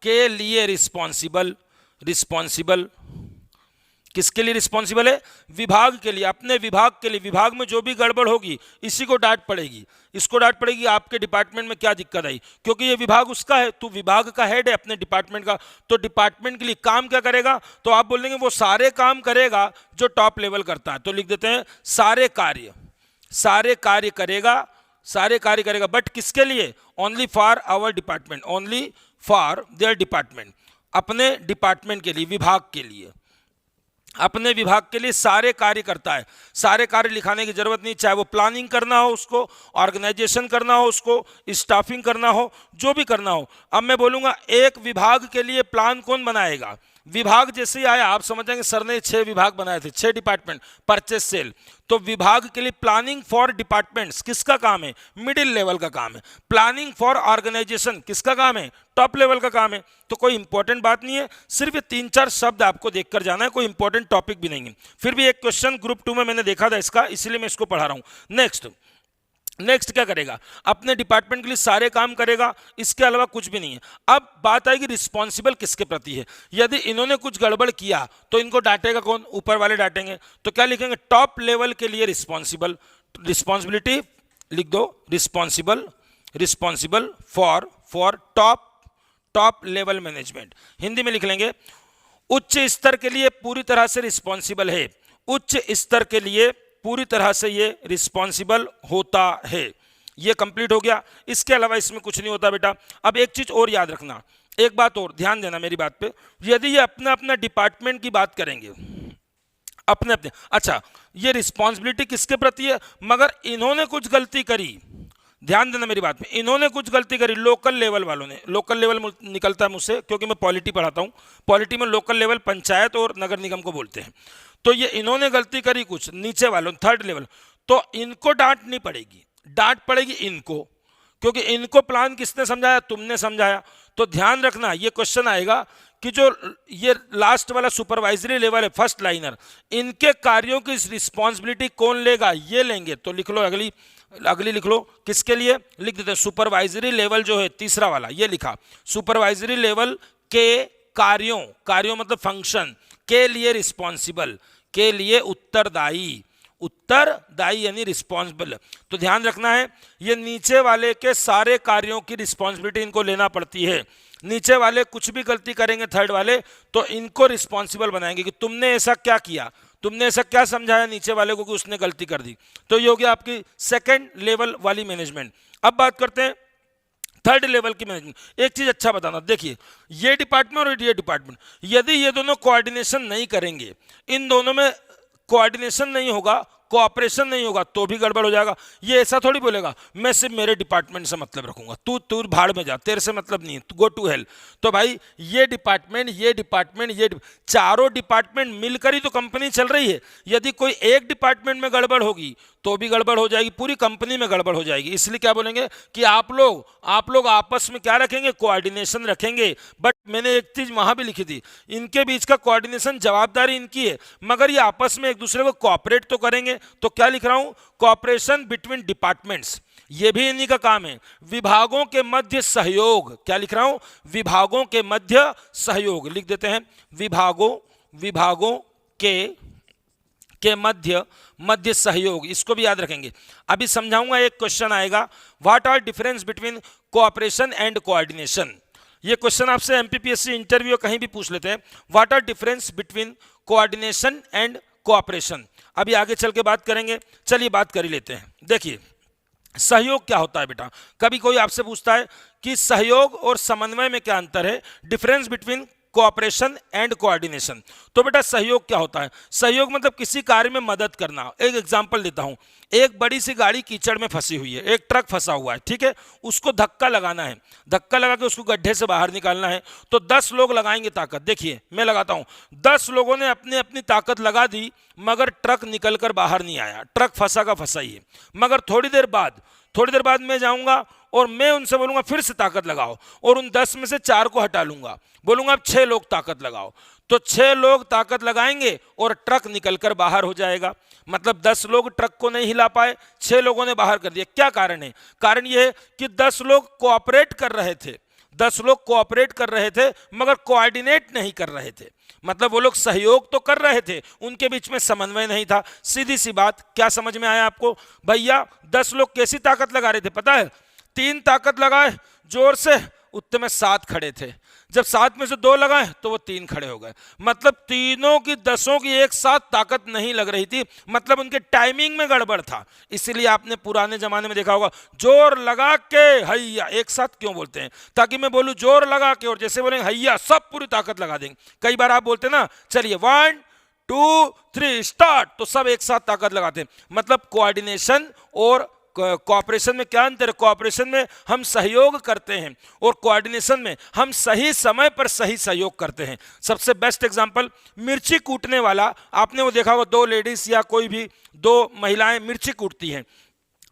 के लिए रिस्पॉन्सिबल। किसके लिए रिस्पॉन्सिबल है, विभाग के लिए, अपने विभाग के लिए। विभाग में जो भी गड़बड़ होगी इसी को डांट पड़ेगी, इसको डांट पड़ेगी, आपके डिपार्टमेंट में क्या दिक्कत आई, क्योंकि ये विभाग उसका है, तू विभाग का हेड है अपने डिपार्टमेंट का। तो डिपार्टमेंट के लिए काम क्या करेगा, तो आप बोल देंगे वो सारे काम करेगा जो टॉप लेवल करता है। तो लिख देते हैं सारे कार्य करेगा, बट किसके लिए, only for our department, only for their department, अपने डिपार्टमेंट के लिए, विभाग के लिए, अपने विभाग के लिए सारे कार्य करता है। सारे कार्य लिखाने की जरूरत नहीं, चाहे वो प्लानिंग करना हो उसको, ऑर्गेनाइजेशन करना हो उसको, स्टाफिंग करना हो, जो भी करना हो। अब मैं बोलूँगा एक विभाग के लिए प्लान कौन बनाएगा, विभाग जैसे ही आया आप समझ जाएंगे सर ने 6 विभाग बनाए थे, 6 डिपार्टमेंट, परचेस सेल। तो विभाग के लिए प्लानिंग फॉर डिपार्टमेंट्स किसका काम है, मिडिल लेवल का काम है। प्लानिंग फॉर ऑर्गेनाइजेशन किसका काम है, टॉप लेवल का काम है। तो कोई इंपॉर्टेंट बात नहीं है, सिर्फ ये 3-4 शब्द आपको देखकर जाना है, कोई इंपॉर्टेंट टॉपिक भी नहीं है। फिर भी एक क्वेश्चन ग्रुप 2 में मैंने देखा था इसका, इसलिए मैं इसको पढ़ा रहा हूं। नेक्स्ट क्या करेगा, अपने डिपार्टमेंट के लिए सारे काम करेगा, इसके अलावा कुछ भी नहीं है। अब बात आएगी रिस्पॉन्सिबल किसके प्रति है। यदि इन्होंने कुछ गड़बड़ किया तो इनको डांटेगा कौन, ऊपर वाले डांटेंगे। तो क्या लिखेंगे, टॉप लेवल के लिए रिस्पॉन्सिबिलिटी लिख दो, responsible for top level management. Hindi में लिख लेंगे उच्च स्तर के लिए पूरी तरह से रिस्पॉन्सिबल है, उच्च स्तर के लिए पूरी तरह से ये रिस्पॉन्सिबल होता है। ये कंप्लीट हो गया, इसके अलावा इसमें कुछ नहीं होता बेटा। अब एक चीज और याद रखना, एक बात और ध्यान देना मेरी बात पे, यदि ये अपना डिपार्टमेंट की बात करेंगे, अच्छा ये रिस्पॉन्सिबिलिटी किसके प्रति है, मगर इन्होंने कुछ गलती करी, ध्यान देना मेरी बात में, इन्होंने कुछ गलती करी लोकल लेवल वालों ने, लोकल लेवल निकलता है मुझसे क्योंकि मैं पॉलिटी पढ़ाता हूँ, पॉलिटी में लोकल लेवल पंचायत और नगर निगम को बोलते हैं। तो ये इन्होंने गलती करी कुछ नीचे वालों, थर्ड लेवल, तो इनको डांट नहीं पड़ेगी, डांट पड़ेगी इनको, क्योंकि इनको प्लान किसने समझाया, तुमने समझाया। तो ध्यान रखना ये क्वेश्चन आएगा कि जो ये लास्ट वाला सुपरवाइजरी लेवल है, फर्स्ट लाइनर, इनके कार्यों की रिस्पॉन्सिबिलिटी कौन लेगा, ये लेंगे। तो लिख लो, अगली लिख लो, किसके लिए लिख देते हैं, सुपरवाइजरी लेवल जो है तीसरा वाला, ये लिखा, सुपरवाइजरी लेवल के कार्यों मतलब फंक्शन के लिए रिस्पॉन्सिबल, के लिए उत्तरदायी यानी रिस्पॉन्सिबल। तो ध्यान रखना है ये नीचे वाले के सारे कार्यों की रिस्पॉन्सिबिलिटी इनको लेना पड़ती है। नीचे वाले कुछ भी गलती करेंगे थर्ड वाले तो इनको रिस्पॉन्सिबल बनाएंगे कि तुमने ऐसा क्या किया, तुमने ऐसा क्या समझाया नीचे वाले को कि उसने गलती कर दी। तो ये हो गया आपकी सेकंड लेवल वाली मैनेजमेंट। अब बात करते हैं थर्ड लेवल की मैनेजमेंट। एक चीज अच्छा बताना, देखिए ये डिपार्टमेंट और ये डिपार्टमेंट, यदि ये दोनों कोऑर्डिनेशन नहीं करेंगे, इन दोनों में कोऑर्डिनेशन नहीं होगा, कोऑपरेशन नहीं होगा, तो भी गड़बड़ हो जाएगा। ये ऐसा थोड़ी बोलेगा मैं सिर्फ मेरे डिपार्टमेंट से मतलब रखूंगा, तू भाड़ में जा, तेरे से मतलब नहीं है, गो टू हेल। तो भाई ये डिपार्टमेंट चारों डिपार्टमेंट मिलकर ही तो कंपनी चल रही है। यदि कोई एक डिपार्टमेंट में गड़बड़ होगी तो भी गड़बड़ हो जाएगी, पूरी कंपनी में गड़बड़ हो जाएगी। इसलिए क्या बोलेंगे कि आप लोग आपस में क्या रखेंगे, कोऑर्डिनेशन रखेंगे। बट मैंने एक चीज वहां भी लिखी थी, इनके बीच का कोऑर्डिनेशन जवाबदारी इनकी है, मगर ये आपस में एक दूसरे को कोऑपरेट तो करेंगे। तो क्या लिख रहा हूं, कोऑपरेशन बिटवीन डिपार्टमेंट्स, ये भी इन्हीं का काम है। विभागों के मध्य सहयोग, क्या लिख रहा हूं, विभागों के मध्य सहयोग लिख देते हैं, विभागों के मध्य सहयोग, इसको भी याद रखेंगे। अभी समझाऊंगा, एक क्वेश्चन आएगा, what are difference between cooperation and coordination. ये क्वेश्चन आपसे एमपीपीएससी इंटरव्यू कहीं भी पूछ लेते हैं, what are difference between coordination and cooperation. अभी आगे चल के बात करेंगे, चलिए बात कर ही लेते हैं। देखिए सहयोग क्या होता है बेटा, कभी कोई आपसे पूछता है कि सहयोग और समन्वय में क्या अंतर है, difference between cooperation and coordination. तो बेटा सहयोग क्या होता है, सहयोग मतलब किसी कार्य में मदद करना। एक एग्जांपल देता हूं, एक बड़ी सी गाड़ी कीचड़ में फंसी हुई है, एक ट्रक फंसा हुआ है, ठीक है, उसको धक्का लगाना है, धक्का लगा के उसको गड्ढे से बाहर निकालना है। तो 10 लोग लगाएंगे ताकत, देखिए मैं लगाता हूं, 10 लोगों ने अपनी अपनी ताकत लगा दी, मगर ट्रक निकल कर बाहर नहीं आया, ट्रक फंसा का फंसा ही है। मगर थोड़ी देर बाद मैं जाऊंगा और मैं उनसे बोलूंगा फिर से ताकत लगाओ, और उन 10 में से 4 को हटा लूंगा, बोलूंगा अब 6 लोग ताकत लगाओ। तो 6 लोग ताकत लगाएंगे और ट्रक निकलकर बाहर हो जाएगा। मतलब 10 लोग ट्रक को नहीं हिला पाए, 6 लोगों ने बाहर कर दिया। क्या कारण है, कारण यह है कि 10 लोग कोऑपरेट कर रहे थे, 10 लोग कोऑपरेट कर रहे थे मगर कोऑर्डिनेट नहीं कर रहे थे। मतलब वो लोग सहयोग तो कर रहे थे, उनके बीच में समन्वय नहीं था। सीधी सी बात, क्या समझ में आया आपको भैया, 10 लोग कैसी ताकत लगा रहे थे पता है, 3 ताकत लगाए जोर से, उतने में 7 खड़े थे, जब 7 में से 2 लगाए तो वो 3 खड़े हो गए। मतलब तीनों की 10 की एक साथ ताकत नहीं लग रही थी, मतलब उनके टाइमिंग में गड़बड़ था। इसीलिए आपने पुराने जमाने में देखा होगा जोर लगा के हैया, एक साथ क्यों बोलते हैं, ताकि मैं बोलूं जोर लगा के और जैसे बोलेंगे हैया सब पूरी ताकत लगा देंगे। कई बार आप बोलते ना चलिए 1 2 3 स्टार्ट, तो सब एक साथ ताकत लगाते हैं। मतलब कोऑर्डिनेशन और कोऑपरेशन में क्या अंतर है, कोऑपरेशन में हम सहयोग करते हैं और कोऑर्डिनेशन में हम सही समय पर सही सहयोग करते हैं। सबसे बेस्ट एग्जांपल, मिर्ची कूटने वाला, आपने वो देखा होगा, 2 लेडीज या कोई भी 2 महिलाएं मिर्ची कूटती हैं,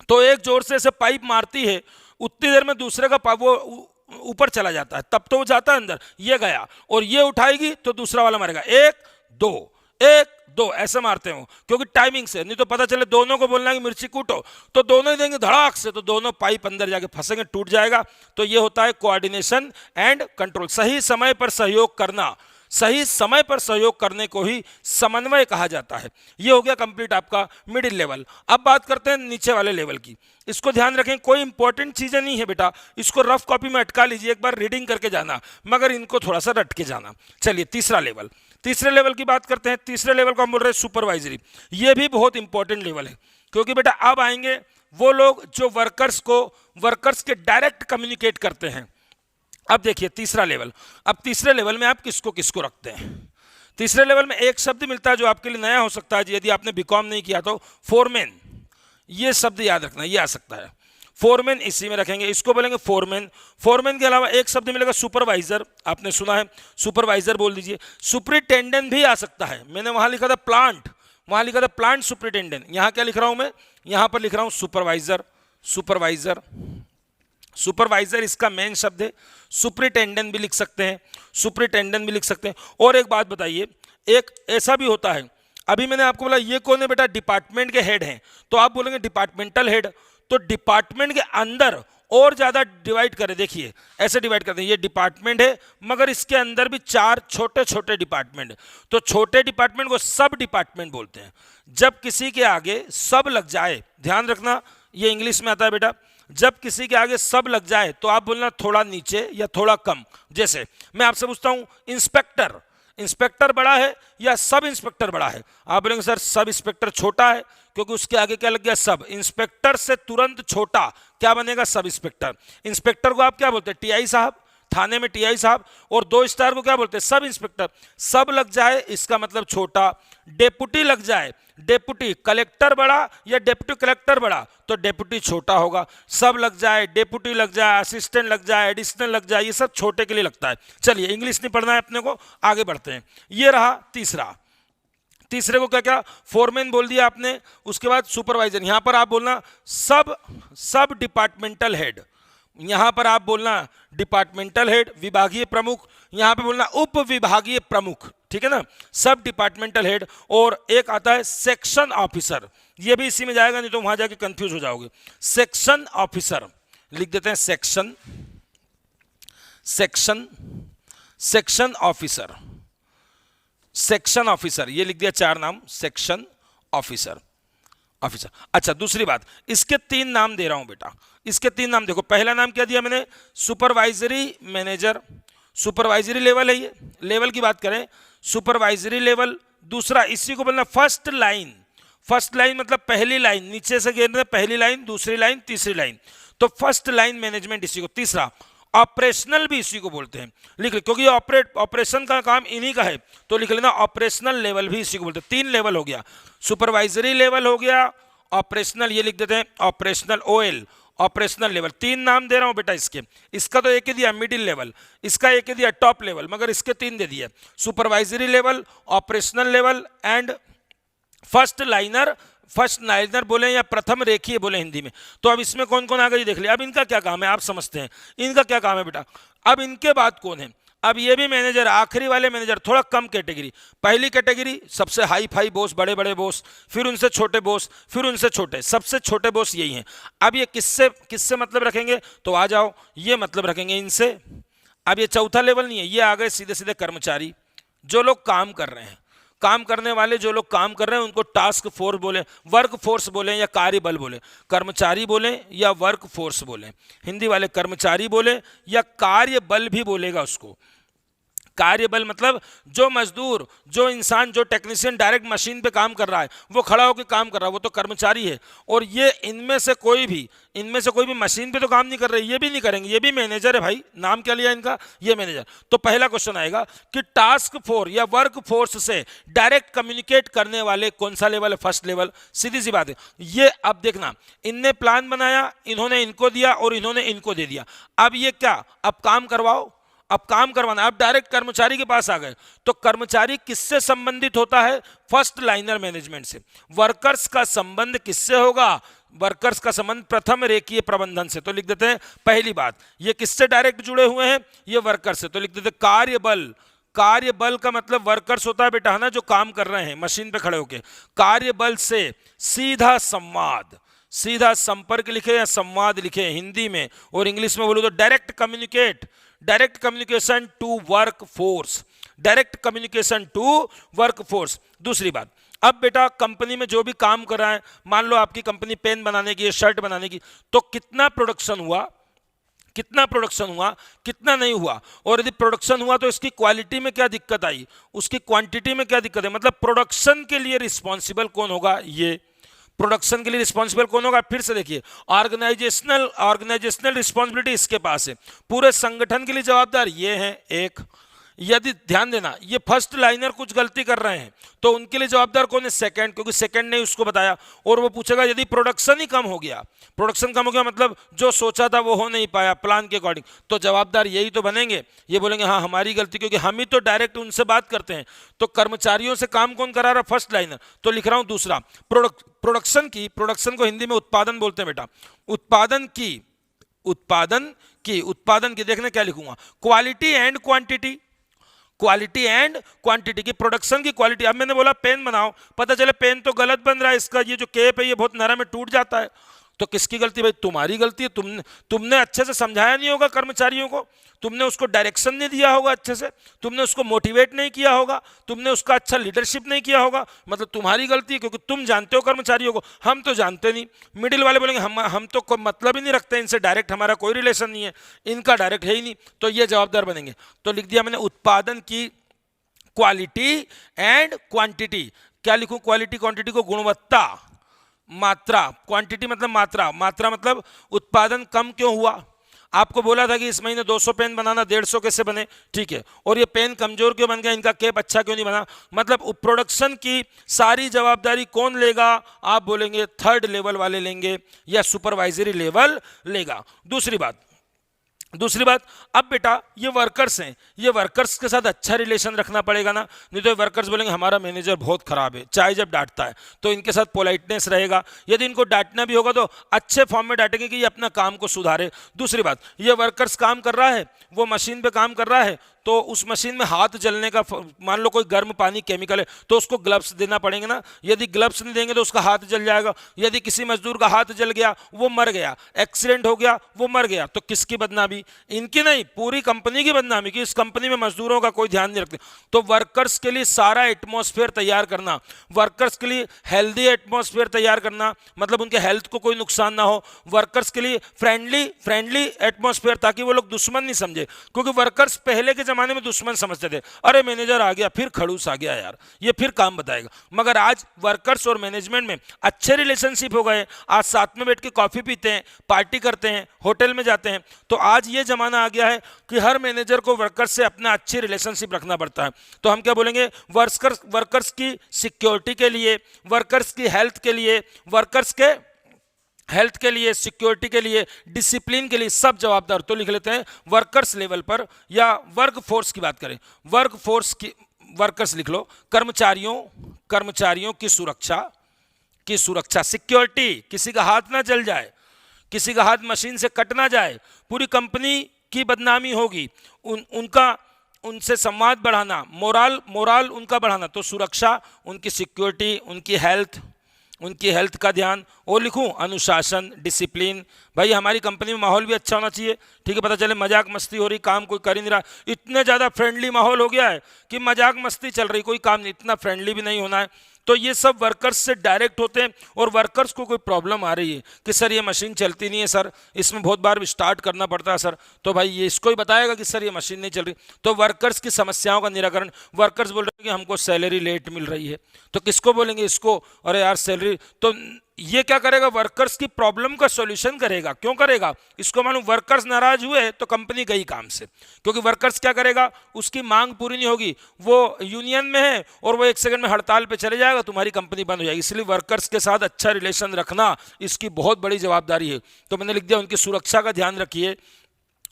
तो एक जोर से ऐसे पाइप मारती है, उतनी देर में दूसरे का पाइप वो ऊपर चला जाता है, तब तो वो जाता है अंदर, ये गया और ये उठाएगी तो दूसरा वाला मारेगा, 1 2 1 2 ऐसे मारते हो, क्योंकि टाइमिंग से, नहीं तो पता चले दोनों को बोलना है कि मिर्ची कूटो तो दोनों ही देंगे धड़ाक से, तो दोनों पाइप अंदर जाके फंसेंगे, टूट जाएगा। तो ये होता है कोऑर्डिनेशन एंड कंट्रोल, सही समय पर सहयोग करना, सही समय पर सहयोग करने को ही समन्वय कहा जाता है। ये हो गया कंप्लीट आपका मिडिल लेवल। अब बात करते हैं नीचे वाले लेवल की। इसको ध्यान रखें, कोई इंपॉर्टेंट चीजें नहीं है बेटा, इसको रफ कॉपी में अटका लीजिए, एक बार रीडिंग करके जाना, मगर इनको थोड़ा सा रट के जाना। चलिए तीसरे लेवल की बात करते हैं। तीसरे लेवल को हम बोल रहे हैं सुपरवाइजरी। ये भी बहुत इंपॉर्टेंट लेवल है, क्योंकि बेटा अब आएंगे वो लोग जो वर्कर्स के डायरेक्ट कम्युनिकेट करते हैं। अब देखिए तीसरा लेवल, अब तीसरे लेवल में आप किसको किसको रखते हैं। तीसरे लेवल में एक शब्द मिलता है जो आपके लिए नया हो सकता है, यदि आपने बीकॉम नहीं किया तो, फोरमैन। ये शब्द याद रखना, ये आ सकता है फोरमैन इसी में रखेंगे, इसको बोलेंगे फोरमैन। फोरमैन के अलावा एक शब्द मिलेगा सुपरवाइजर, आपने सुना है, सुपरवाइजर बोल दीजिए। सुपरिटेंडेंट भी आ सकता है, मैंने वहां लिखा था प्लांट, वहां लिखा था प्लांट सुपरिटेंडेंट, यहां क्या लिख रहा हूं मैं, यहां पर लिख रहा हूं सुपरवाइजर। सुपरवाइजर, सुपरवाइजर इसका मेन शब्द है। सुपरिटेंडेंट भी लिख सकते हैं, सुपरिटेंडेंट भी लिख सकते हैं। और एक बात बताइए, एक ऐसा भी होता है, अभी मैंने आपको बोला ये कौन है बेटा, डिपार्टमेंट के हेड हैं, तो आप बोलेंगे डिपार्टमेंटल हेड। तो डिपार्टमेंट के अंदर और ज्यादा डिवाइड करें, देखिए ऐसे डिवाइड करते हैं, ये डिपार्टमेंट है मगर इसके अंदर भी 4 छोटे छोटे डिपार्टमेंट, तो छोटे डिपार्टमेंट को सब डिपार्टमेंट बोलते हैं। जब किसी के आगे सब लग जाए, ध्यान रखना ये इंग्लिश में आता है बेटा, जब किसी के आगे सब लग जाए तो आप बोलना थोड़ा नीचे या थोड़ा कम। जैसे मैं आपसे पूछता हूं इंस्पेक्टर, इंस्पेक्टर बड़ा है या सब इंस्पेक्टर बड़ा है, आप बोलेंगे सर सब इंस्पेक्टर छोटा है, क्योंकि उसके आगे क्या लग गया सब। इंस्पेक्टर से तुरंत छोटा क्या बनेगा, सब इंस्पेक्टर। इंस्पेक्टर को आप क्या बोलते हैं, टीआई साहब, थाने में टीआई साहब। और 2 स्टार को क्या बोलते हैं, सब इंस्पेक्टर। सब लग जाए इसका मतलब छोटा। डेपुटी लग जाए, डेपुटी, कलेक्टर बड़ा या डेप्यूटी कलेक्टर बड़ा, तो डेपुटी छोटा होगा। सब लग जाए, डेपुटी लग जाए, असिस्टेंट लग जाए, एडिशनल लग जाए, ये सब छोटे के लिए लगता है। चलिए इंग्लिश नहीं पढ़ना है अपने को, आगे बढ़ते हैं। ये रहा तीसरा, तीसरे को क्या क्या, फोरमैन बोल दिया आपने, उसके बाद सुपरवाइजर। यहां पर आप बोलना सब डिपार्टमेंटल हेड, यहां पर आप बोलना डिपार्टमेंटल हेड, विभागीय प्रमुख, यहां पे बोलना उप विभागीय प्रमुख, ठीक है ना, सब डिपार्टमेंटल हेड। और एक आता है सेक्शन ऑफिसर, ये भी इसी में जाएगा, नहीं तो वहां जाके कंफ्यूज हो जाओगे। सेक्शन ऑफिसर लिख देते हैं, section, section, section officer, section officer, ये लिख दिया 4 नाम, सेक्शन ऑफिसर, ऑफिसर। अच्छा दूसरी बात, इसके 3 नाम दे रहा हूं बेटा, इसके 3 नाम देखो। पहला नाम क्या दिया मैंने, सुपरवाइजरी मैनेजर, सुपरवाइजरी लेवल है ये, लेवल की बात करें सुपरवाइजरी लेवल। दूसरा इसी को बोलना फर्स्ट लाइन, फर्स्ट लाइन मतलब पहली लाइन, नीचे से गिरने पहली लाइन, दूसरी लाइन, तीसरी लाइन, तो फर्स्ट लाइन मैनेजमेंट इसी को। तीसरा ऑपरेशनल भी इसी को बोलते हैं, लिख ले, क्योंकि ऑपरेशन का काम इन्हीं का है, तो लिख लेना ऑपरेशनल लेवल भी इसी को बोलते हैं। 3 लेवल हो गया, सुपरवाइजरी लेवल हो गया, ऑपरेशनल, ये लिख देते हैं ऑपरेशनल ओएल, ऑपरेशनल लेवल। 3 नाम दे रहा हूं बेटा इसके, इसका तो एक ही दिया मिडिल लेवल, इसका एक ही दिया टॉप लेवल, मगर इसके 3 दे दिए, supervisory level, operational level and first liner. First liner बोले या प्रथम रेखीय बोले हिंदी में। तो अब इसमें कौन कौन आ गए देख लिया। अब इनका क्या काम है आप समझते हैं, इनका क्या काम है बेटा। अब इनके बाद कौन है, अब ये भी मैनेजर, आखिरी वाले मैनेजर थोड़ा कम कैटेगरी। पहली कैटेगरी सबसे हाई फाई बॉस, बड़े बड़े बॉस, फिर उनसे छोटे बॉस, फिर उनसे छोटे, सबसे छोटे बॉस यही हैं। अब ये किससे किससे मतलब रखेंगे, तो आ जाओ, ये मतलब रखेंगे इनसे। अब ये चौथा लेवल नहीं है, ये आ गए सीधे सीधे कर्मचारी, जो लोग काम कर रहे हैं, काम करने वाले जो लोग काम कर रहे हैं उनको टास्क फोर्स बोले, वर्क फोर्स बोले या कार्यबल बोले, कर्मचारी बोले या वर्क फोर्स बोले, हिंदी वाले कर्मचारी बोले या कार्यबल भी बोलेगा उसको। कार्यबल मतलब जो मजदूर, जो इंसान, जो टेक्नीशियन डायरेक्ट मशीन पे काम कर रहा है, वो खड़ा होकर काम कर रहा है, वो तो कर्मचारी है। और ये इनमें से कोई भी मशीन पे तो काम नहीं कर रहे, ये भी नहीं करेंगे, ये भी मैनेजर है भाई। नाम क्या लिया इनका, ये मैनेजर। तो पहला क्वेश्चन आएगा कि टास्क फोर्स या वर्क फोर्स से डायरेक्ट कम्युनिकेट करने वाले कौन सा लेवल है, फर्स्ट लेवल। सीधी सी बात है ये। अब देखना, इनने प्लान बनाया, इन्होंने इनको दिया और इन्होंने इनको दे दिया। अब ये क्या, अब काम करवाओ, अब काम करवाना। अब डायरेक्ट कर्मचारी के पास आ गए, तो कर्मचारी किससे संबंधित होता है, फर्स्ट लाइनर मैनेजमेंट से। वर्कर्स का संबंध किससे होगा, वर्कर्स का संबंध प्रथम रेखीय प्रबंधन से। तो लिख देते हैं पहली बात, ये किससे डायरेक्ट जुड़े हुए हैं, ये वर्कर से। तो लिख देते कार्यबल, कार्यबल का मतलब वर्कर्स होता है बेटा, है ना, जो काम कर रहे हैं मशीन पे खड़े होके। कार्यबल से सीधा संवाद, सीधा संपर्क लिखे या संवाद लिखे हिंदी में, और इंग्लिश में बोलो तो direct communicate, direct communication to work force, direct communication to work force. दूसरी बात, अब बेटा कंपनी में जो भी काम कर रहा है, मान लो आपकी कंपनी पेन बनाने की, शर्ट बनाने की, तो कितना प्रोडक्शन हुआ, कितना प्रोडक्शन हुआ, कितना नहीं हुआ, और यदि प्रोडक्शन हुआ तो इसकी क्वालिटी में क्या दिक्कत आई, उसकी क्वांटिटी में क्या दिक्कत है। मतलब प्रोडक्शन के लिए रिस्पॉन्सिबल कौन होगा, ये प्रोडक्शन के लिए रिस्पॉन्सिबल कौन होगा। फिर से देखिए, ऑर्गेनाइजेशनल रिस्पॉन्सिबिलिटी इसके पास है, पूरे संगठन के लिए जवाबदार ये है एक। यदि ध्यान देना ये फर्स्ट लाइनर कुछ गलती कर रहे हैं तो उनके लिए जवाबदार कौन है? सेकंड, क्योंकि सेकंड ने उसको बताया। और वो पूछेगा यदि प्रोडक्शन ही कम हो गया, प्रोडक्शन कम हो गया मतलब जो सोचा था वो हो नहीं पाया प्लान के अकॉर्डिंग, तो जवाबदार यही तो बनेंगे। ये बोलेंगे हाँ हमारी गलती, क्योंकि हम ही तो डायरेक्ट उनसे बात करते हैं। तो कर्मचारियों से काम कौन करा रहा? First liner. तो लिख रहा हूं दूसरा, प्रोडक्शन की, प्रोडक्शन को हिंदी में उत्पादन बोलते हैं बेटा, उत्पादन की देखना क्या लिखूंगा? Quality and quantity, quality and quantity की, प्रोडक्शन की क्वालिटी। अब मैंने बोला पेन बनाओ, पता चले पेन तो गलत बन रहा है, इसका ये जो केप है ये बहुत नरम है, टूट जाता है। तो किसकी गलती? भाई तुम्हारी गलती है। तुमने अच्छे से समझाया नहीं होगा कर्मचारियों को, तुमने उसको डायरेक्शन नहीं दिया होगा अच्छे से, तुमने उसको मोटिवेट नहीं किया होगा, तुमने उसका अच्छा लीडरशिप नहीं किया होगा, मतलब तुम्हारी गलती है, क्योंकि तुम जानते हो कर्मचारियों को, हम तो जानते नहीं। मिडिल वाले बोलेंगे हम तो कोई मतलब ही नहीं रखते इनसे, डायरेक्ट हमारा कोई रिलेशन नहीं है, इनका डायरेक्ट है ही नहीं, तो ये जवाबदार बनेंगे। तो लिख दिया मैंने उत्पादन की क्वालिटी एंड क्वांटिटी। क्या लिखूं? क्वालिटी क्वांटिटी को गुणवत्ता, मात्रा, क्वांटिटी मतलब मात्रा, मात्रा मतलब उत्पादन कम क्यों हुआ? आपको बोला था कि इस महीने 200 पेन बनाना, 150 कैसे बने? ठीक है, और ये पेन कमजोर क्यों बन गया, इनका केप अच्छा क्यों नहीं बना? मतलब प्रोडक्शन की सारी जवाबदारी कौन लेगा? आप बोलेंगे थर्ड लेवल वाले लेंगे या सुपरवाइजरी लेवल लेगा। दूसरी बात, अब बेटा ये वर्कर्स हैं, ये वर्कर्स के साथ अच्छा रिलेशन रखना पड़ेगा ना, नहीं तो वर्कर्स बोलेंगे हमारा मैनेजर बहुत खराब है, चाहे जब डांटता है, तो इनके साथ पोलाइटनेस रहेगा। यदि इनको डांटना भी होगा तो अच्छे फॉर्म में डांटेंगे कि ये अपना काम को सुधारे। दूसरी बात, ये वर्कर्स काम कर रहा है, वो मशीन पे काम कर रहा है, तो उस मशीन में हाथ जलने का, मान लो कोई गर्म पानी केमिकल है तो उसको ग्लव्स देना पड़ेंगे ना, यदि ग्लव्स नहीं देंगे तो उसका हाथ जल जाएगा। यदि किसी मजदूर का हाथ जल गया, वो मर गया, एक्सीडेंट हो गया, वो मर गया, तो किसकी बदनामी? इनकी नहीं, पूरी कंपनी की बदनामी कि इस कंपनी में मजदूरों का कोई ध्यान नहीं रखते। तो वर्कर्स के लिए सारा एटमॉस्फेयर तैयार करना, वर्कर्स के लिए हेल्दी एटमॉस्फेयर तैयार करना, मतलब उनके हेल्थ को कोई नुकसान ना हो, वर्कर्स के लिए फ्रेंडली एटमॉस्फेयर, ताकि वो लोग दुश्मन नहीं समझे, क्योंकि वर्कर्स पहले के जमाने में दुश्मन समझते थे, अरे मैनेजर आ गया, फिर खड़ूस आ गया यार, ये फिर काम बताएगा। मगर आज वर्कर्स और मैनेजमेंट में अच्छे रिलेशनशिप हो गए, आज साथ में बैठ के कॉफी पीते हैं, पार्टी करते हैं, होटल में जाते हैं। तो आज ये जमाना आ गया है कि हर मैनेजर को वर्कर्स से अपना अच्छी रिलेशनशिप रखना पड़ता है। तो हम क्या बोलेंगे? वर्कर्स की सिक्योरिटी के लिए, वर्कर्स की हेल्थ के लिए, वर्कर्स के हेल्थ के लिए, सिक्योरिटी के लिए, डिसिप्लिन के लिए सब जवाबदार। तो लिख लेते हैं वर्कर्स लेवल पर, या वर्क फोर्स की बात करें, वर्क फोर्स की, वर्कर्स लिख लो, कर्मचारियों की सुरक्षा, सिक्योरिटी, किसी का हाथ ना जल जाए, किसी का हाथ मशीन से कट ना जाए, पूरी कंपनी की बदनामी होगी, उनसे संवाद बढ़ाना, मोराल उनका बढ़ाना। तो सुरक्षा, उनकी सिक्योरिटी, उनकी हेल्थ का ध्यान। और लिखूं अनुशासन, डिसिप्लिन, भाई हमारी कंपनी में माहौल भी अच्छा होना चाहिए, ठीक है, पता चले मजाक मस्ती हो रही, काम कोई कर ही नहीं रहा, इतने ज़्यादा फ्रेंडली माहौल हो गया है कि मजाक मस्ती चल रही, कोई काम नहीं, इतना फ्रेंडली भी नहीं होना है। तो ये सब वर्कर्स से डायरेक्ट होते हैं। और वर्कर्स को कोई प्रॉब्लम आ रही है कि सर ये मशीन चलती नहीं है, सर इसमें बहुत बार स्टार्ट करना पड़ता है सर, तो भाई ये इसको ही बताएगा कि सर ये मशीन नहीं चल रही। तो वर्कर्स की समस्याओं का निराकरण, वर्कर्स बोल रहे हैं कि हमको सैलरी लेट मिल रही है, तो किसको बोलेंगे? इसको, अरे यार सैलरी, तो ये क्या करेगा? वर्कर्स की प्रॉब्लम का सॉल्यूशन करेगा। क्यों करेगा? इसको मालूम वर्कर्स नाराज हुए तो कंपनी गई काम से, क्योंकि वर्कर्स क्या करेगा? उसकी मांग पूरी नहीं होगी, वो यूनियन में है और वो 1 सेकंड में हड़ताल पे चले जाएगा, तुम्हारी कंपनी बंद हो जाएगी। इसलिए वर्कर्स के साथ अच्छा रिलेशन रखना इसकी बहुत बड़ी जवाबदारी है। तो मैंने लिख दिया उनकी सुरक्षा का ध्यान रखिए,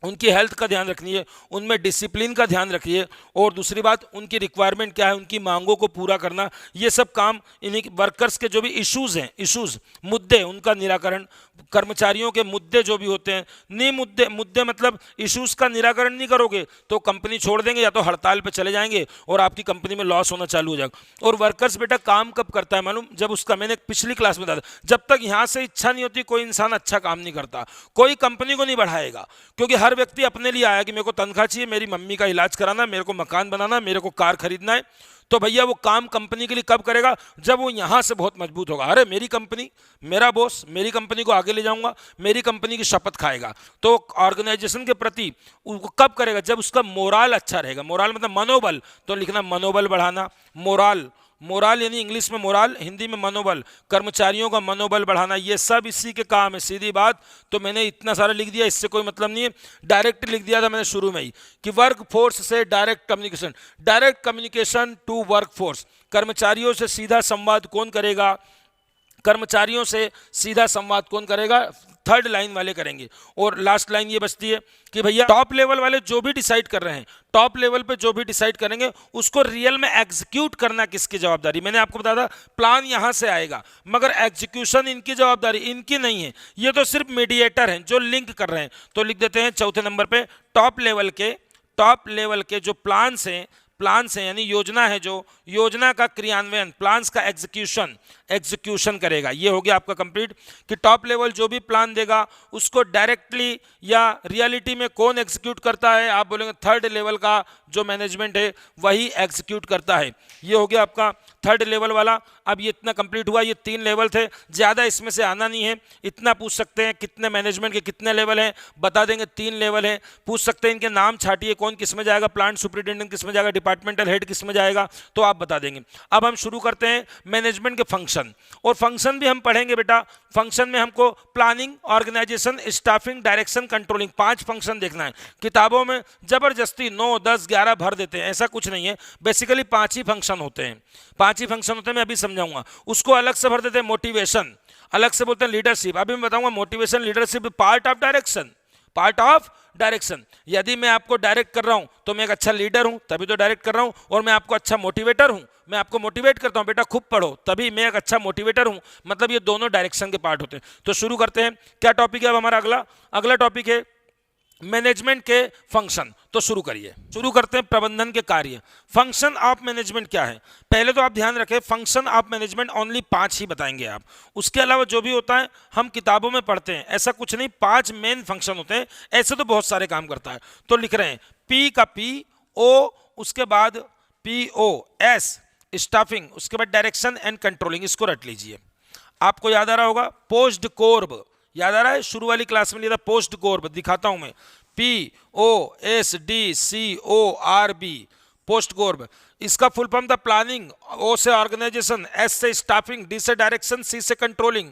उनकी हेल्थ का ध्यान रखिए, उनमें डिसिप्लिन का ध्यान रखिए, और दूसरी बात उनकी रिक्वायरमेंट क्या है, उनकी मांगों को पूरा करना। ये सब काम इन्हीं वर्कर्स के जो भी इश्यूज हैं, मुद्दे, उनका निराकरण, कर्मचारियों के मुद्दे जो भी होते हैं, नहीं मुद्दे मतलब इश्यूज का निराकरण नहीं करोगे तो कंपनी छोड़ देंगे या तो हड़ताल पे चले जाएंगे और आपकी कंपनी में लॉस होना चालू हो जाएगा। और वर्कर्स बेटा काम कब करता है मालूम? जब उसका, मैंने पिछली क्लास में बताया, जब तक यहाँ से इच्छा नहीं होती कोई इंसान अच्छा काम नहीं करता, कोई कंपनी को नहीं बढ़ाएगा, क्योंकि हर व्यक्ति अपने लिए आया कि मेरे को तनख्वाह चाहिए, मेरी मम्मी का इलाज कराना, मेरे को मकान बनाना, मेरे को कार खरीदना है। तो भैया वो काम कंपनी के लिए कब करेगा? जब वो यहां से बहुत मजबूत होगा, अरे मेरी कंपनी, मेरा बॉस, मेरी कंपनी को आगे ले जाऊंगा, मेरी कंपनी की शपथ खाएगा। तो ऑर्गेनाइजेशन के प्रति वो कब करेगा? जब उसका मोराल अच्छा रहेगा। मोराल मतलब मनोबल, तो लिखना मनोबल बढ़ाना, मोराल मोराल यानी इंग्लिश में मोराल, हिंदी में मनोबल, कर्मचारियों का मनोबल बढ़ाना, ये सब इसी के काम है। सीधी बात, तो मैंने इतना सारा लिख दिया, इससे कोई मतलब नहीं है, डायरेक्ट लिख दिया था मैंने शुरू में ही कि वर्क फोर्स से direct communication to work force, कर्मचारियों से सीधा संवाद कौन करेगा, कर्मचारियों से सीधा संवाद कौन करेगा, थर्ड लाइन वाले करेंगे। और लास्ट लाइन ये बचती है कि भैया टॉप लेवल वाले जो भी डिसाइड कर रहे हैं, टॉप लेवल पे जो भी डिसाइड करेंगे उसको रियल में एग्जीक्यूट करना किसकी जवाबदारी। मैंने आपको बताया था प्लान यहां से आएगा, मगर एग्जीक्यूशन इनकी जवाबदारी, इनकी नहीं है, ये तो सिर्फ मीडिएटर हैं जो लिंक कर रहे हैं। तो लिख देते हैं चौथे नंबर पे, टॉप लेवल के जो प्लान्स हैं यानी योजना है, जो योजना का क्रियान्वयन, प्लान्स का एग्जीक्यूशन करेगा। ये हो गया आपका कंप्लीट कि टॉप लेवल जो भी प्लान देगा उसको डायरेक्टली या रियलिटी में कौन एग्जीक्यूट करता है, आप बोलेंगे थर्ड लेवल का जो मैनेजमेंट है वही एग्जीक्यूट करता है। ये हो गया आपका थर्ड लेवल वाला। अब ये इतना कंप्लीट हुआ, ये 3 लेवल थे, ज़्यादा इसमें से आना नहीं है। इतना पूछ सकते हैं कितने मैनेजमेंट के कितने लेवल हैं, बता देंगे 3 लेवल हैं। पूछ सकते हैं इनके नाम छाटिए, कौन किस में जाएगा, प्लांट सुपरिटेंडेंट किस में जाएगा, डिपार्टमेंटल हेड किस में जाएगा, तो आप बता देंगे। अब हम शुरू करते हैं मैनेजमेंट के फंक्शन, और फंक्शन भी हम पढ़ेंगे बेटा। फंक्शन में हमको planning, organisation, staffing, direction, controlling, 5 function देखना है। किताबों में जबरदस्ती 9, 10, 11 भर देते हैं, ऐसा कुछ नहीं है। बेसिकली 5 ही फंक्शन होते हैं, 5 ही फंक्शन होते हैं, मैं अभी समझाऊंगा। उसको अलग से भर देते हैं मोटिवेशन, अलग से बोलते हैं लीडरशिप। अभी मैं बताऊंगा motivation, leadership part of direction. यदि मैं आपको डायरेक्ट कर रहा हूं तो मैं एक अच्छा लीडर हूं, तभी तो डायरेक्ट कर रहा हूं। और मैं आपको अच्छा मोटिवेटर हूं, मैं आपको मोटिवेट करता हूं बेटा खूब पढ़ो, तभी मैं एक अच्छा मोटिवेटर हूं। मतलब ये दोनों डायरेक्शन के पार्ट होते हैं। तो शुरू करते हैं, क्या टॉपिक है अब हमारा अगला टॉपिक है मैनेजमेंट के फंक्शन। तो शुरू करते हैं प्रबंधन के कार्य। फंक्शन ऑफ मैनेजमेंट क्या है, पहले तो आप ध्यान रखें, फंक्शन ऑफ मैनेजमेंट ओनली 5 ही बताएंगे आप। उसके अलावा जो भी होता है हम किताबों में पढ़ते हैं, ऐसा कुछ नहीं, 5 मेन फंक्शन होते हैं। ऐसे तो बहुत सारे काम करता है। तो लिख रहे हैं पी का PO, उसके बाद POS स्टाफिंग, उसके बाद डायरेक्शन एंड कंट्रोलिंग, इसको रट लीजिए। आपको याद आ रहा होगा पोस्ट कोर्ब, याद आ रहा है, शुरू वाली क्लास में लिया था पोस्ट कोर्ब, दिखाता हूं मैं, POSTCORB, पोस्ट कोर्ब। इसका फुल फॉर्म था प्लानिंग, O से ऑर्गेनाइजेशन, S से स्टाफिंग, D से डायरेक्शन, C से कंट्रोलिंग,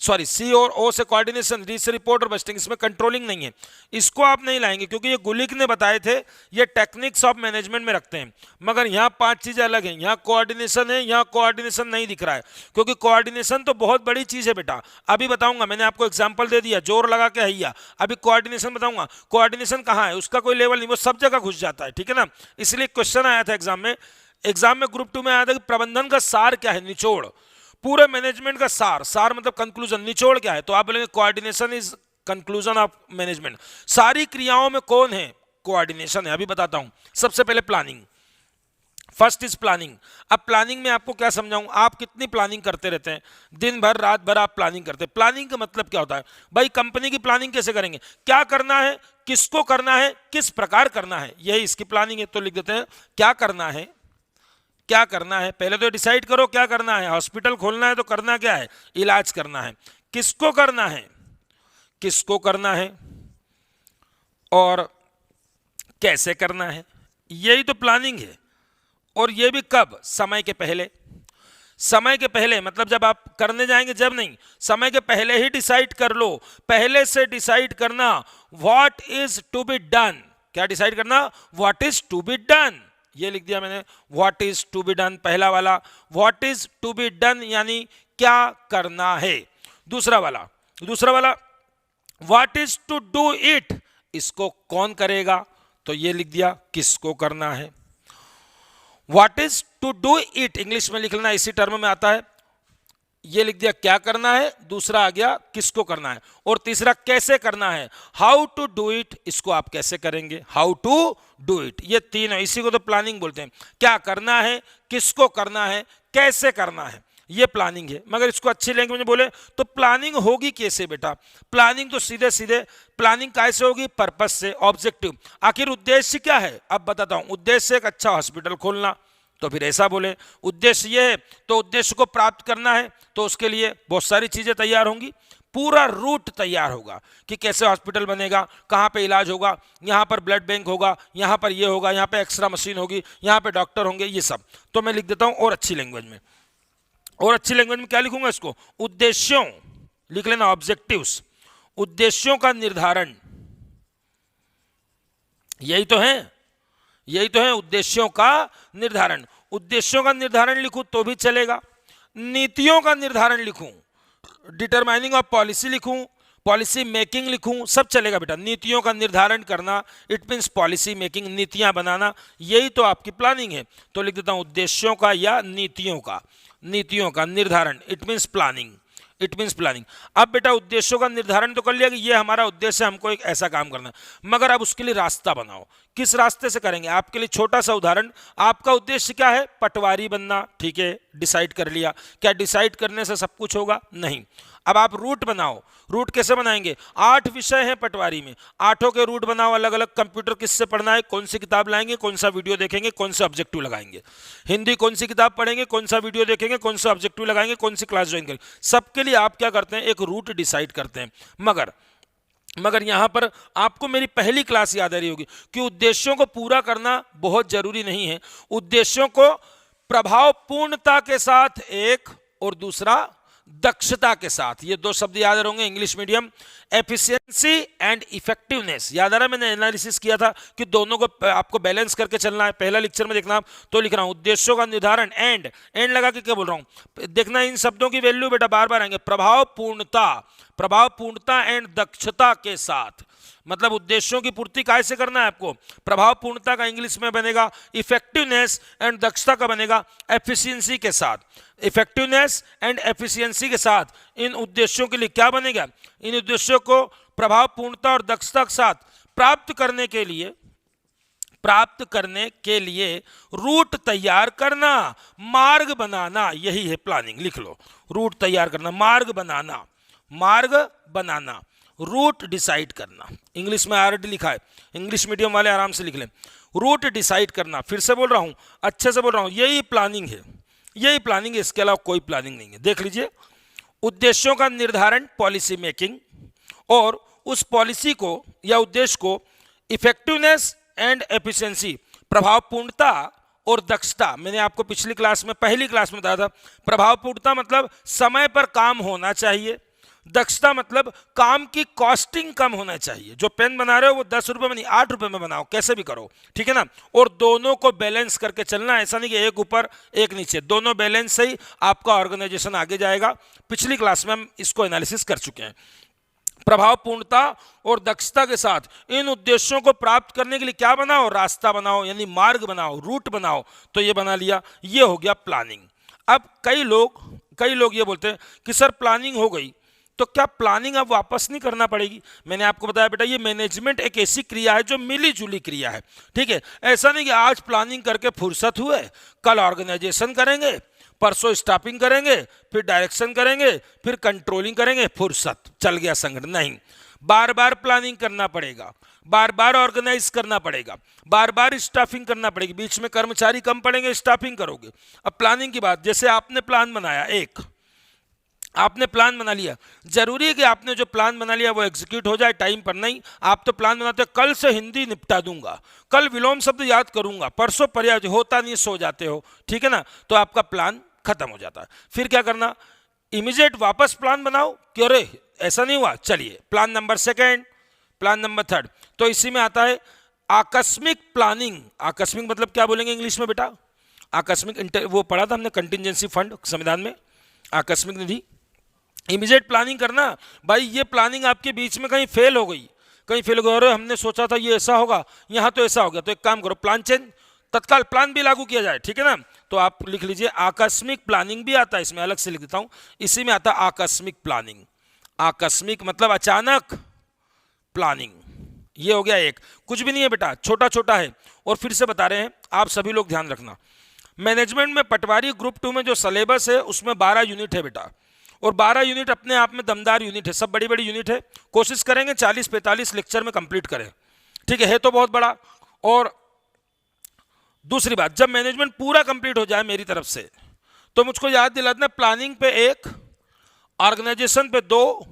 सॉरी C और O से कोऑर्डिनेशन, D से रिपोर्ट और बस्टिंग। इसमें कंट्रोलिंग नहीं है, इसको आप नहीं लाएंगे क्योंकि ये गुलिक ने बताए थे, ये टेक्निक्स ऑफ मैनेजमेंट में रखते हैं। मगर यहाँ 5 चीजें अलग हैं, यहाँ कोऑर्डिनेशन है, यहाँ कोऑर्डिनेशन नहीं दिख रहा है, क्योंकि कोऑर्डिनेशन तो बहुत बड़ी चीज है बेटा। अभी बताऊंगा, मैंने आपको एग्जाम्पल दे दिया, जोर लगा के हैया। अभी कोऑर्डिनेशन बताऊंगा, कोऑर्डिनेशन कहाँ है, उसका कोई लेवल नहीं, वो सब जगह घुस जाता है, ठीक है ना। इसलिए क्वेश्चन आया था एग्जाम में ग्रुप 2 में आया था कि प्रबंधन का सार क्या है, निचोड़, पूरे मैनेजमेंट का सार मतलब कंक्लूजन, निचोड़ क्या है, तो आप बोलेंगे coordination is conclusion of management. सारी क्रियाओं में कौन है, कोऑर्डिनेशन है। अभी बताता हूं, सबसे पहले प्लानिंग, फर्स्ट इज प्लानिंग। अब प्लानिंग में आपको क्या समझाऊं, आप कितनी प्लानिंग करते रहते हैं, दिन भर रात भर आप प्लानिंग करते हैं। प्लानिंग का मतलब क्या होता है भाई, कंपनी की प्लानिंग कैसे करेंगे, क्या करना है, किसको करना है, किस प्रकार करना है, यही इसकी प्लानिंग है। तो लिख देते हैं क्या करना है, पहले तो डिसाइड करो क्या करना है। हॉस्पिटल खोलना है तो करना क्या है, इलाज करना है। किसको करना है और कैसे करना है, यही तो प्लानिंग है। और ये भी कब, समय के पहले मतलब जब आप करने जाएंगे जब नहीं, समय के पहले ही डिसाइड कर लो। पहले से डिसाइड करना what is to be done, क्या डिसाइड करना, what is to be done, ये लिख दिया मैंने, what is to be done पहला वाला, what is to be done यानी क्या करना है। दूसरा वाला what is to do it, इसको कौन करेगा, तो ये लिख दिया किसको करना है। What is to do it English में लिख लेना, इसी टर्म में आता है, ये लिख दिया क्या करना है, दूसरा आ गया किसको करना है, और तीसरा कैसे करना है, हाउ टू डू इट, इसको आप कैसे करेंगे, हाउ टू डू इट। ये 3 है, इसी को तो प्लानिंग बोलते हैं। क्या करना है, किसको करना है, कैसे करना है, ये प्लानिंग है। मगर इसको अच्छी लैंग्वेज में बोले तो प्लानिंग होगी कैसे बेटा, प्लानिंग तो सीधे प्लानिंग कैसे होगी, पर्पस से, ऑब्जेक्टिव। आखिर उद्देश्य क्या है, अब बताता हूं। उद्देश्य एक अच्छा हॉस्पिटल खोलना, तो फिर ऐसा बोले उद्देश्य ये है, तो उद्देश्य को प्राप्त करना है तो उसके लिए बहुत सारी चीजें तैयार होंगी। पूरा रूट तैयार होगा कि कैसे हॉस्पिटल बनेगा, कहाँ पे इलाज होगा, यहाँ पर ब्लड बैंक होगा, यहाँ पर ये होगा, यहाँ पे एक्सरा मशीन होगी, यहाँ पे डॉक्टर होंगे, ये सब। तो मैं लिख देता हूँ और अच्छी लैंग्वेज में। और अच्छी लैंग्वेज में क्या लिखूंगा इसको, उद्देश्यों लिख लेना, ऑब्जेक्टिव्स, उद्देश्यों का निर्धारण, यही तो है, यही तो है उद्देश्यों का निर्धारण। उद्देश्यों का निर्धारण लिखूं तो भी चलेगा, नीतियों का निर्धारण लिखूं, डिटरमाइनिंग ऑफ पॉलिसी लिखूं, पॉलिसी मेकिंग लिखूं, सब चलेगा बेटा। नीतियों का निर्धारण करना, इट मीन्स पॉलिसी मेकिंग, नीतियां बनाना, यही तो आपकी प्लानिंग है। तो लिख देता हूं उद्देश्यों का या नीतियों का, नीतियों का निर्धारण, it means planning, it means planning. अब बेटा उद्देश्यों का निर्धारण तो कर लिया कि ये हमारा उद्देश्य है, हमको एक ऐसा काम करना है, मगर अब उसके लिए रास्ता बनाओ। किस रास्ते से करेंगे? आपके लिए छोटा सा उदाहरण, आपका उद्देश्य क्या है? पटवारी बनना, ठीक है, डिसाइड कर लिया। क्या डिसाइड करने से सब कुछ होगा? नहीं। अब आप रूट बनाओ। रूट कैसे बनाएंगे? 8 विषय हैं पटवारी में, 8 के रूट बनाओ अलग अलग। कंप्यूटर किससे पढ़ना है, कौन सी किताब लाएंगे, कौन सा वीडियो देखेंगे, कौन सा ऑब्जेक्टिव लगाएंगे। हिंदी कौन सी किताब पढ़ेंगे, कौन सा वीडियो देखेंगे, कौन सा ऑब्जेक्टिव लगाएंगे, कौन सी क्लास ज्वाइन करेंगे। सबके लिए आप क्या करते हैं? एक रूट डिसाइड करते हैं। मगर यहां पर आपको मेरी पहली क्लास याद आ रही होगी कि उद्देश्यों को पूरा करना बहुत जरूरी नहीं है। उद्देश्यों को प्रभावपूर्णता के साथ एक, और दूसरा दक्षता के साथ, ये 2 शब्द याद होंगे English medium, efficiency and effectiveness. याद आ रहा है, मैंने एनालिसिस किया था कि दोनों को आपको बैलेंस करके चलना है। पहला लेक्चर में देखना, तो लिख रहा हूं उद्देश्यों का निर्धारण, एंड लगा के क्या बोल रहा हूं, देखना इन शब्दों की वैल्यू बेटा बार बार आएंगे, प्रभावपूर्णता एंड दक्षता के साथ। मतलब उद्देश्यों की पूर्ति कैसे करना है आपको? प्रभावपूर्णता का इंग्लिश में बनेगा इफेक्टिवनेस, एंड दक्षता का बनेगा एफिशिएंसी के साथ। इफेक्टिवनेस एंड एफिशिएंसी के साथ इन उद्देश्यों के लिए क्या बनेगा? इन उद्देश्यों को प्रभावपूर्णता और दक्षता के साथ प्राप्त करने के लिए रूट तैयार करना, मार्ग बनाना, यही है प्लानिंग। लिख लो, रूट तैयार करना, मार्ग बनाना, रूट डिसाइड करना। इंग्लिश में ऑलरेडी लिखा है, इंग्लिश मीडियम वाले आराम से लिख लें, रूट डिसाइड करना। फिर से बोल रहा हूं, अच्छे से बोल रहा हूं, यही प्लानिंग है, यही प्लानिंग है, इसके अलावा कोई प्लानिंग नहीं है। देख लीजिए, उद्देश्यों का निर्धारण, पॉलिसी मेकिंग, और उस पॉलिसी को या उद्देश्य को इफेक्टिवनेस एंड एफिशिएंसी, प्रभावपूर्णता और दक्षता। मैंने आपको पिछली क्लास में, पहली क्लास में बताया था, प्रभावपूर्णता मतलब समय पर काम होना चाहिए, दक्षता मतलब काम की कॉस्टिंग कम होना चाहिए। जो पेन बना रहे हो वो 10 रुपए में नहीं, 8 रुपए में बनाओ, कैसे भी करो, ठीक है ना। और दोनों को बैलेंस करके चलना, ऐसा नहीं कि एक ऊपर एक नीचे, दोनों बैलेंस से ही आपका ऑर्गेनाइजेशन आगे जाएगा। पिछली क्लास में हम इसको एनालिसिस कर चुके हैं। प्रभावपूर्णता और दक्षता के साथ इन उद्देश्यों को प्राप्त करने के लिए क्या बनाओ? रास्ता बनाओ, यानी मार्ग बनाओ, रूट बनाओ। तो ये बना लिया, ये हो गया प्लानिंग। अब कई लोग ये बोलते हैं कि सर प्लानिंग हो गई तो क्या प्लानिंग अब वापस नहीं करना पड़ेगी? मैंने आपको बताया बेटा, ये मैनेजमेंट एक ऐसी क्रिया है जो मिली जुली क्रिया है, ठीक है। ऐसा नहीं कि आज प्लानिंग करके फुर्सत हुए, कल ऑर्गेनाइजेशन करेंगे, परसों स्टाफिंग करेंगे, फिर डायरेक्शन करेंगे, फिर कंट्रोलिंग करेंगे, फुर्सत, चल गया संगठन। नहीं, बार बार प्लानिंग करना पड़ेगा, बार बार ऑर्गेनाइज करना पड़ेगा, बार बार स्टाफिंग करना पड़ेगी। बीच में कर्मचारी कम पड़ेंगे, स्टाफिंग करोगे। अब प्लानिंग की बात, जैसे आपने प्लान बनाया, आपने प्लान बना लिया, जरूरी है कि आपने जो प्लान बना लिया वो एग्जीक्यूट हो जाए टाइम पर? नहीं। आप तो प्लान बनाते हो, कल से हिंदी निपटा दूंगा, कल विलोम शब्द याद करूंगा, परसों पर्याय, होता नहीं, सो जाते हो, ठीक है ना। तो आपका प्लान खत्म हो जाता है। फिर क्या करना? इमीडिएट वापस प्लान बनाओ कि अरे ऐसा नहीं हुआ, चलिए प्लान नंबर 2, प्लान नंबर 3। तो इसी में आता है आकस्मिक प्लानिंग। आकस्मिक मतलब क्या बोलेंगे इंग्लिश में बेटा? आकस्मिक, वो पढ़ा था हमने, कंटिजेंसी फंड संविधान में, आकस्मिक निधि। इमीडिएट प्लानिंग करना। भाई ये प्लानिंग आपके बीच में कहीं फेल हो गई, और हमने सोचा था ये ऐसा होगा, यहाँ तो ऐसा हो गया, तो एक काम करो, प्लान चेंज, तत्काल प्लान भी लागू किया जाए, ठीक है ना। तो आप लिख लीजिए आकस्मिक प्लानिंग भी आता है, इसमें अलग से लिख देता हूं, इसी में आता है आकस्मिक प्लानिंग। आकस्मिक मतलब अचानक प्लानिंग। ये हो गया एक, कुछ भी नहीं है बेटा, छोटा छोटा है। और फिर से बता रहे हैं, आप सभी लोग ध्यान रखना, मैनेजमेंट में पटवारी ग्रुप 2 में जो सिलेबस है उसमें 12 यूनिट है बेटा, और 12 यूनिट अपने आप में दमदार यूनिट है, सब बड़ी बड़ी यूनिट है। कोशिश करेंगे 40-45 लेक्चर में कंप्लीट करें, ठीक है तो बहुत बड़ा। और दूसरी बात, जब मैनेजमेंट पूरा कंप्लीट हो जाए मेरी तरफ से, तो मुझको याद दिला देना, प्लानिंग पे 1, ऑर्गेनाइजेशन पे 2,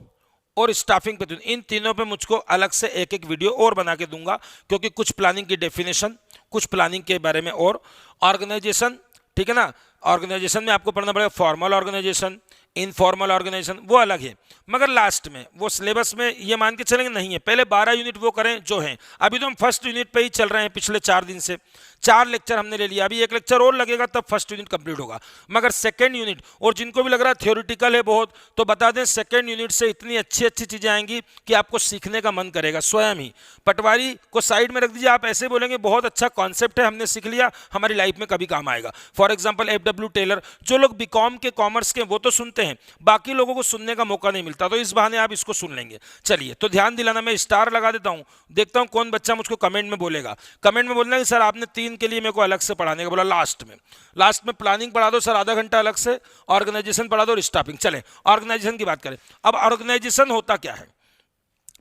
और स्टाफिंग पे दूंगा। इन तीनों पे मुझको अलग से एक एक वीडियो और बना के दूंगा, क्योंकि कुछ प्लानिंग की डेफिनेशन, कुछ प्लानिंग के बारे में, और ऑर्गेनाइजेशन, ठीक है ना। ऑर्गेनाइजेशन में आपको पढ़ना पड़ेगा फॉर्मल ऑर्गेनाइजेशन, इनफॉर्मल ऑर्गेनाइजेशन, वो अलग है। मगर लास्ट में वो सिलेबस में ये मान के चलेंगे नहीं है, पहले 12 यूनिट वो करें जो हैं। अभी तो हम फर्स्ट यूनिट पे ही चल रहे हैं, पिछले 4 दिन से 4 लेक्चर हमने ले लिया, अभी एक लेक्चर और लगेगा तब फर्स्ट यूनिट कंप्लीट होगा। मगर सेकेंड यूनिट, और जिनको भी लग रहा है थ्योरेटिकल है बहुत, तो बता दें सेकेंड यूनिट से इतनी अच्छी अच्छी चीजें आएंगी कि आपको सीखने का मन करेगा स्वयं ही। पटवारी को साइड में रख दीजिए, आप ऐसे बोलेंगे बहुत अच्छा कॉन्सेप्ट है, हमने सीख लिया, हमारी लाइफ में कभी काम आएगा। फॉर एग्जाम्पल FW टेलर, जो लोग बीकॉम के कॉमर्स के वो तो सुनते हैं, बाकी लोगों को सुनने का मौका नहीं मिलता, तो इस बहाने आप इसको सुन लेंगे। चलिए तो ध्यान दिलाना, मैं स्टार लगा देता हूं, देखता हूं कौन बच्चा मुझको कमेंट में बोलेगा। कमेंट में बोलना कि सर आपने 3 के लिए मेरे को अलग से पढ़ाने का बोला, लास्ट में प्लानिंग पढ़ा दो सर आधा घंटा अलग से, ऑर्गेनाइजेशन पढ़ा दो और स्टाफिंग। चले ऑर्गेनाइजेशन की बात करें। अब ऑर्गेनाइजेशन होता क्या है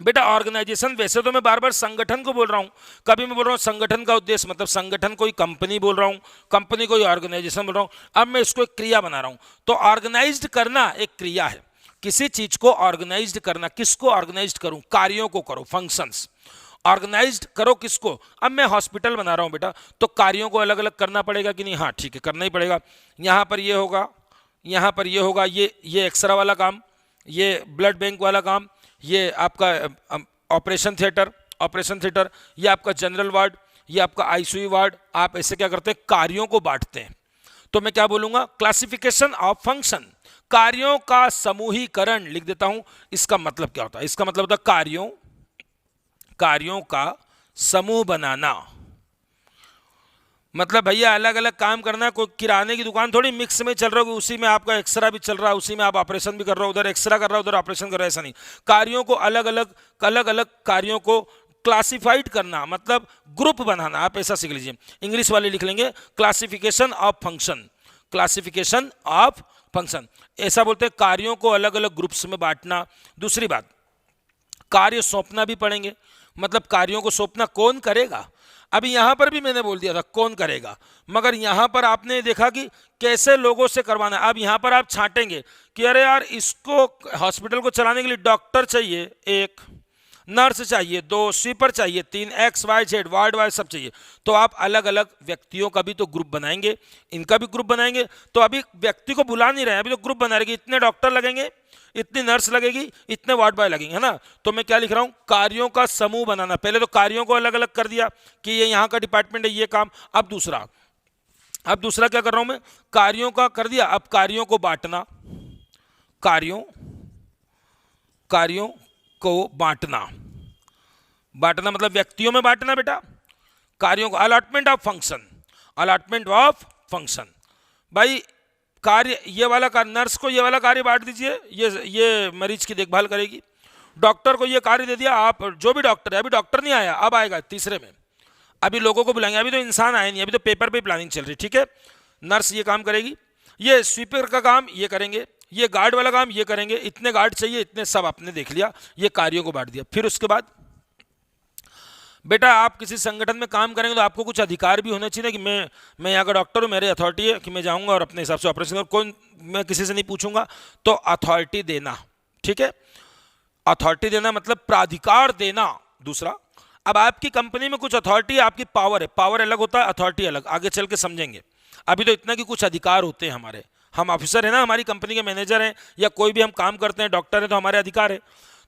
बेटा? ऑर्गेनाइजेशन, वैसे तो मैं बार बार संगठन को बोल रहा हूं, कभी मैं बोल रहा हूं संगठन का उद्देश्य, मतलब संगठन कोई कंपनी बोल रहा हूं, कंपनी कोई ऑर्गेनाइजेशन बोल रहा हूं। अब मैं इसको एक क्रिया बना रहा हूं। तो ऑर्गेनाइज्ड करना एक क्रिया है, किसी चीज को ऑर्गेनाइज्ड करना। किसको ऑर्गेनाइज्ड करूं? कार्यों को करो, फंक्शंस। ऑर्गेनाइज्ड करो किसको? अब मैं हॉस्पिटल बना रहा हूं बेटा, तो कार्यों को अलग अलग करना पड़ेगा कि नहीं? हाँ ठीक है, करना ही पड़ेगा। यहां पर ये होगा, यहां पर ये होगा, ये एक्सरा वाला काम, ये ब्लड बैंक वाला काम, ये आपका ऑपरेशन थिएटर, ये आपका जनरल वार्ड, ये आपका आईसीयू वार्ड। आप ऐसे क्या करते हैं? कार्यों को बांटते हैं। तो मैं क्या बोलूंगा? क्लासिफिकेशन ऑफ फंक्शन, कार्यों का समूहीकरण लिख देता हूं। इसका मतलब क्या होता है? इसका मतलब होता है कार्यों का समूह बनाना। मतलब भैया अलग अलग काम करना। कोई किराने की दुकान थोड़ी मिक्स में चल रहा होगी, उसी में आपका एक्सरा भी चल रहा है, उसी में आप ऑपरेशन भी कर रहे हो, उधर एक्सरा कर रहा हो, उधर ऑपरेशन कर रहे हो, ऐसा नहीं। कार्यों को अलग अलग कार्यों को क्लासिफाइड करना, मतलब ग्रुप बनाना। आप ऐसा सीख लीजिए, इंग्लिश वाले लिख लेंगे classification of function, classification of function ऐसा बोलते हैं, कार्यों को अलग अलग ग्रुप्स में बांटना। दूसरी बात, कार्य सौंपना भी पड़ेंगे, मतलब कार्यों को सौंपना कौन करेगा। अभी यहां पर भी मैंने बोल दिया था कौन करेगा, मगर यहां पर आपने देखा कि कैसे लोगों से करवाना। अब यहां पर आप छांटेंगे कि अरे यार इसको हॉस्पिटल को चलाने के लिए डॉक्टर चाहिए 1, नर्स चाहिए 2, स्वीपर चाहिए 3, XYZ वार्ड वाइज सब चाहिए। तो आप अलग अलग व्यक्तियों का भी तो ग्रुप बनाएंगे, इनका भी ग्रुप बनाएंगे। तो अभी व्यक्ति को बुला नहीं रहे हैं, अभी तो ग्रुप बना रहे, इतने डॉक्टर लगेंगे, इतनी नर्स लगेगी, इतने वार्ड बॉय लगेंगे, है ना। तो मैं क्या लिख रहा हूं? कार्यों का समूह बनाना। पहले तो कार्यों को अलग अलग कर दिया कि ये यहां का डिपार्टमेंट है, ये काम। अब दूसरा क्या कर रहा हूं मैं? कार्यों का कर दिया, अब कार्यों को बांटना, कार्यों को बांटना मतलब व्यक्तियों में बांटना बेटा, कार्यों को। अलॉटमेंट ऑफ फंक्शन, भाई कार्य ये वाला कार्य, नर्स को ये वाला कार्य बांट दीजिए, ये मरीज की देखभाल करेगी। डॉक्टर को ये कार्य दे दिया, आप जो भी डॉक्टर है, अभी डॉक्टर नहीं आया, अब आएगा तीसरे में, अभी लोगों को बुलाएंगे, अभी तो इंसान आए नहीं, अभी तो पेपर पे प्लानिंग चल रही, ठीक है। नर्स ये काम करेगी, ये स्वीपर का काम ये करेंगे, ये गार्ड वाला काम ये करेंगे, इतने गार्ड चाहिए, इतने, सब आपने देख लिया, ये कार्यों को बांट दिया। फिर उसके बाद बेटा आप किसी संगठन में काम करेंगे तो आपको कुछ अधिकार भी होने चाहिए कि मैं यहाँ का डॉक्टर हूँ, मेरी अथॉरिटी है कि मैं जाऊँगा और अपने हिसाब से ऑपरेशन करूँ, कौन, मैं किसी से नहीं पूछूंगा। तो अथॉरिटी देना, ठीक है, अथॉरिटी देना मतलब प्राधिकार देना। दूसरा, अब आपकी कंपनी में कुछ अथॉरिटी, आपकी पावर है, पावर अलग होता है, अथॉरिटी अलग, आगे चल के समझेंगे। अभी तो इतना कि कुछ अधिकार होते हैं हमारे, हम ऑफिसर है ना, हमारी कंपनी के मैनेजर हैं या कोई भी हम काम करते हैं, डॉक्टर है, तो हमारे अधिकार है,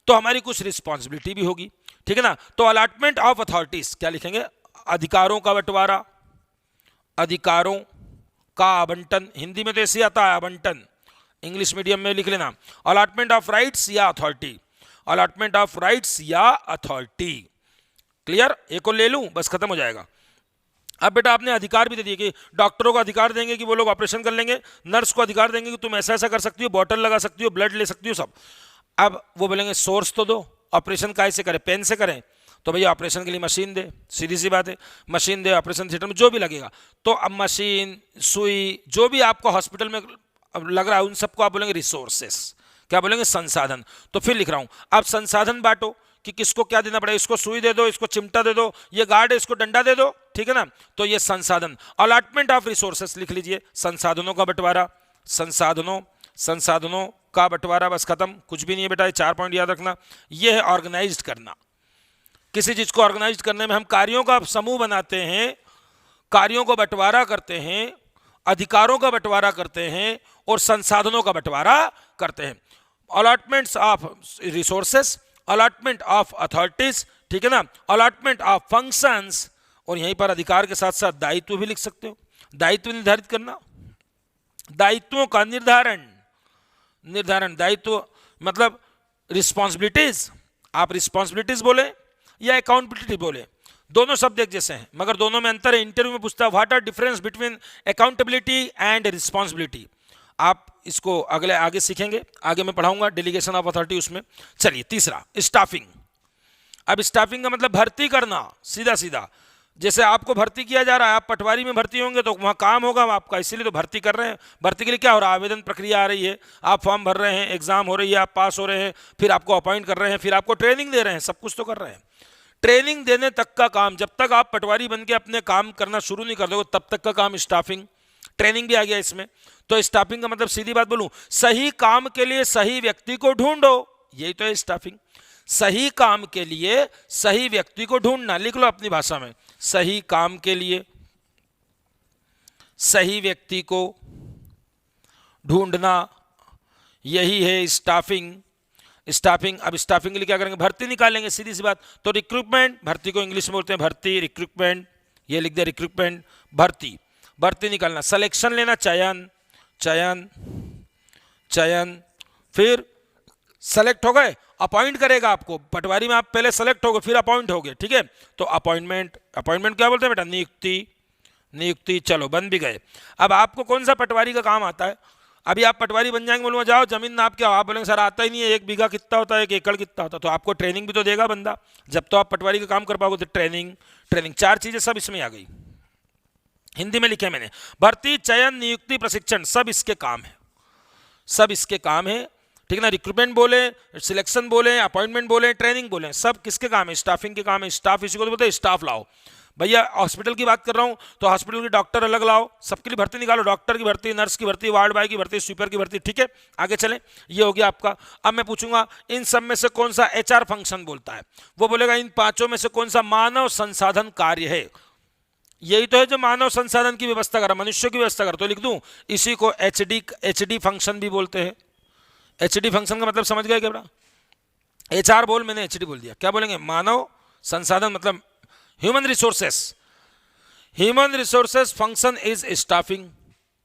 तो हमारी कुछ रिस्पॉन्सिबिलिटी भी होगी, ठीक है ना। तो अलॉटमेंट ऑफ अथॉरिटीज क्या लिखेंगे? अधिकारों का बंटवारा, अधिकारों का आवंटन, हिंदी में तो ऐसे आता है आवंटन, इंग्लिश मीडियम में लिख लेना अलॉटमेंट ऑफ राइट्स या अथॉरिटी, अलॉटमेंट ऑफ राइट्स या अथॉरिटी। क्लियर? एक को ले लूं बस खत्म हो जाएगा। अब बेटा आपने अधिकार भी दे दिए कि डॉक्टरों को अधिकार देंगे कि वो लोग ऑपरेशन कर लेंगे, नर्स को अधिकार देंगे कि तुम ऐसा ऐसा कर सकती हो, बॉटल लगा सकती हो, ब्लड ले सकती हो, सब। अब वो बोलेंगे सोर्स तो दो, ऑपरेशन कैसे करें, पेन से करें, तो भैया ऑपरेशन के लिए मशीन दे, सीधी सी बात है, मशीन दे, ऑपरेशन थिएटर में जो भी लगेगा। तो अब मशीन, सुई, जो भी आपको हॉस्पिटल में लग रहा है, उन सबको आप बोलेंगे रिसोर्सेस, क्या बोलेंगे? संसाधन। तो फिर लिख रहा हूं, आप संसाधन बांटो कि किसको क्या देना पड़ेगा, इसको सुई दे दो, इसको चिमटा दे दो, ये गार्ड है इसको डंडा दे दो, ठीक है ना। तो ये संसाधन, अलॉटमेंट ऑफ रिसोर्सेस लिख लीजिए, संसाधनों का बंटवारा, संसाधनों का बंटवारा, बस खत्म, कुछ भी नहीं है बेटा, ये 4 पॉइंट याद रखना। ये है ऑर्गेनाइज्ड करना। किसी चीज को ऑर्गेनाइज करने में हम कार्यों का समूह बनाते हैं, कार्यों को बंटवारा करते हैं, अधिकारों का बंटवारा करते हैं और संसाधनों का बंटवारा करते हैं। Allotments of resources, allotment of authorities, ठीक है ना, अलॉटमेंट ऑफ फंक्शंस, और यहीं पर अधिकार के साथ साथ दायित्व भी लिख सकते हो। दायित्व निर्धारित करना, दायित्वों का निर्धारण, दायित्व मतलब रिस्पॉन्सिबिलिटीज, आप रिस्पॉन्सिबिलिटीज बोले या अकाउंटेबिलिटी बोले, दोनों शब्द एक जैसे हैं, मगर दोनों में अंतर है। इंटरव्यू में पूछता है what are difference between accountability and responsibility. आप इसको आगे सीखेंगे, आगे मैं पढ़ाऊंगा डेलीगेशन ऑफ अथॉरिटी उसमें। चलिए तीसरा, स्टाफिंग। अब स्टाफिंग का मतलब भर्ती करना, सीधा सीधा। जैसे आपको भर्ती किया जा रहा है, आप पटवारी में भर्ती होंगे तो वहाँ काम होगा आपका, इसीलिए तो भर्ती कर रहे हैं। भर्ती के लिए क्या हो रहा है, आवेदन प्रक्रिया आ रही है, आप फॉर्म भर रहे हैं, एग्जाम हो रही है, आप पास हो रहे हैं, फिर आपको अपॉइंट कर रहे हैं, फिर आपको ट्रेनिंग दे रहे हैं, सब कुछ तो कर रहे हैं। ट्रेनिंग देने तक का काम, जब तक आप पटवारी बन के अपने काम करना शुरू नहीं कर दोगे तब तक का काम स्टाफिंग। ट्रेनिंग भी आ गया इसमें। तो स्टाफिंग का मतलब सीधी बात बोलूं, सही काम के लिए सही व्यक्ति को ढूंढो, यही तो है स्टाफिंग। सही काम के लिए सही व्यक्ति को ढूंढना, लिख लो अपनी भाषा में, सही काम के लिए सही व्यक्ति को ढूंढना, यही है स्टाफिंग। स्टाफिंग, अब स्टाफिंग के लिए क्या करेंगे, भर्ती निकालेंगे, सीधी सी बात। तो रिक्रूटमेंट, भर्ती को इंग्लिश में बोलते हैं भर्ती, रिक्रूटमेंट, ये लिख दे रिक्रूटमेंट, भर्ती, भर्ती निकालना। सिलेक्शन लेना, चयन, चयन, चयन, फिर सेलेक्ट हो गए, अपॉइंट करेगा आपको। पटवारी में आप पहले सेलेक्ट हो गए, फिर अपॉइंट हो गए, ठीक है। तो अपॉइंटमेंट, अपॉइंटमेंट क्या बोलते हैं बेटा, नियुक्ति, नियुक्ति, चलो बन भी गए। अब आपको कौन सा पटवारी का काम आता है, अभी आप पटवारी बन जाएंगे, बोलूँगा जाओ जमीन नाप के आओ, आप बोलेंगे सर आता ही नहीं है, 1 बीघा कितना होता है, 1 एकड़ कितना होता है। तो आपको ट्रेनिंग भी तो देगा बंदा, जब तो आप पटवारी का काम कर पाओगे। तो ट्रेनिंग, ट्रेनिंग, 4 चीजें सब इसमें आ गई। हिंदी में लिखे मैंने, भर्ती, चयन, नियुक्ति, प्रशिक्षण, सब इसके काम है, सब इसके काम है, ठीक है ना। रिक्रूटमेंट बोले, सिलेक्शन बोले, अपॉइंटमेंट बोले, ट्रेनिंग बोले, सब किसके काम है, स्टाफिंग के काम है। स्टाफ इसी को तो बोलते हैं स्टाफ लाओ। भैया हॉस्पिटल की बात कर रहा हूं तो हॉस्पिटल के डॉक्टर अलग लाओ, सबके लिए भर्ती निकालो, डॉक्टर की भर्ती, नर्स की भर्ती, वार्ड बॉय की भर्ती, स्वीपर की भर्ती, ठीक है। आगे चलें, ये हो गया आपका। अब मैं पूछूंगा इन सब में से कौन सा एचआर फंक्शन बोलता है, वो बोलेगा इन 5 में से कौन सा मानव संसाधन कार्य है। यही तो है जो मानव संसाधन की व्यवस्था कर, मनुष्य की व्यवस्था कर। तो लिख दूं इसी को एचडी फंक्शन भी बोलते हैं। एचडी फंक्शन का मतलब समझ गए क्या बेटा, एचआर बोल, मैंने एचडी बोल दिया, क्या बोलेंगे, मानव संसाधन मतलब human resources. Human resources function is staffing,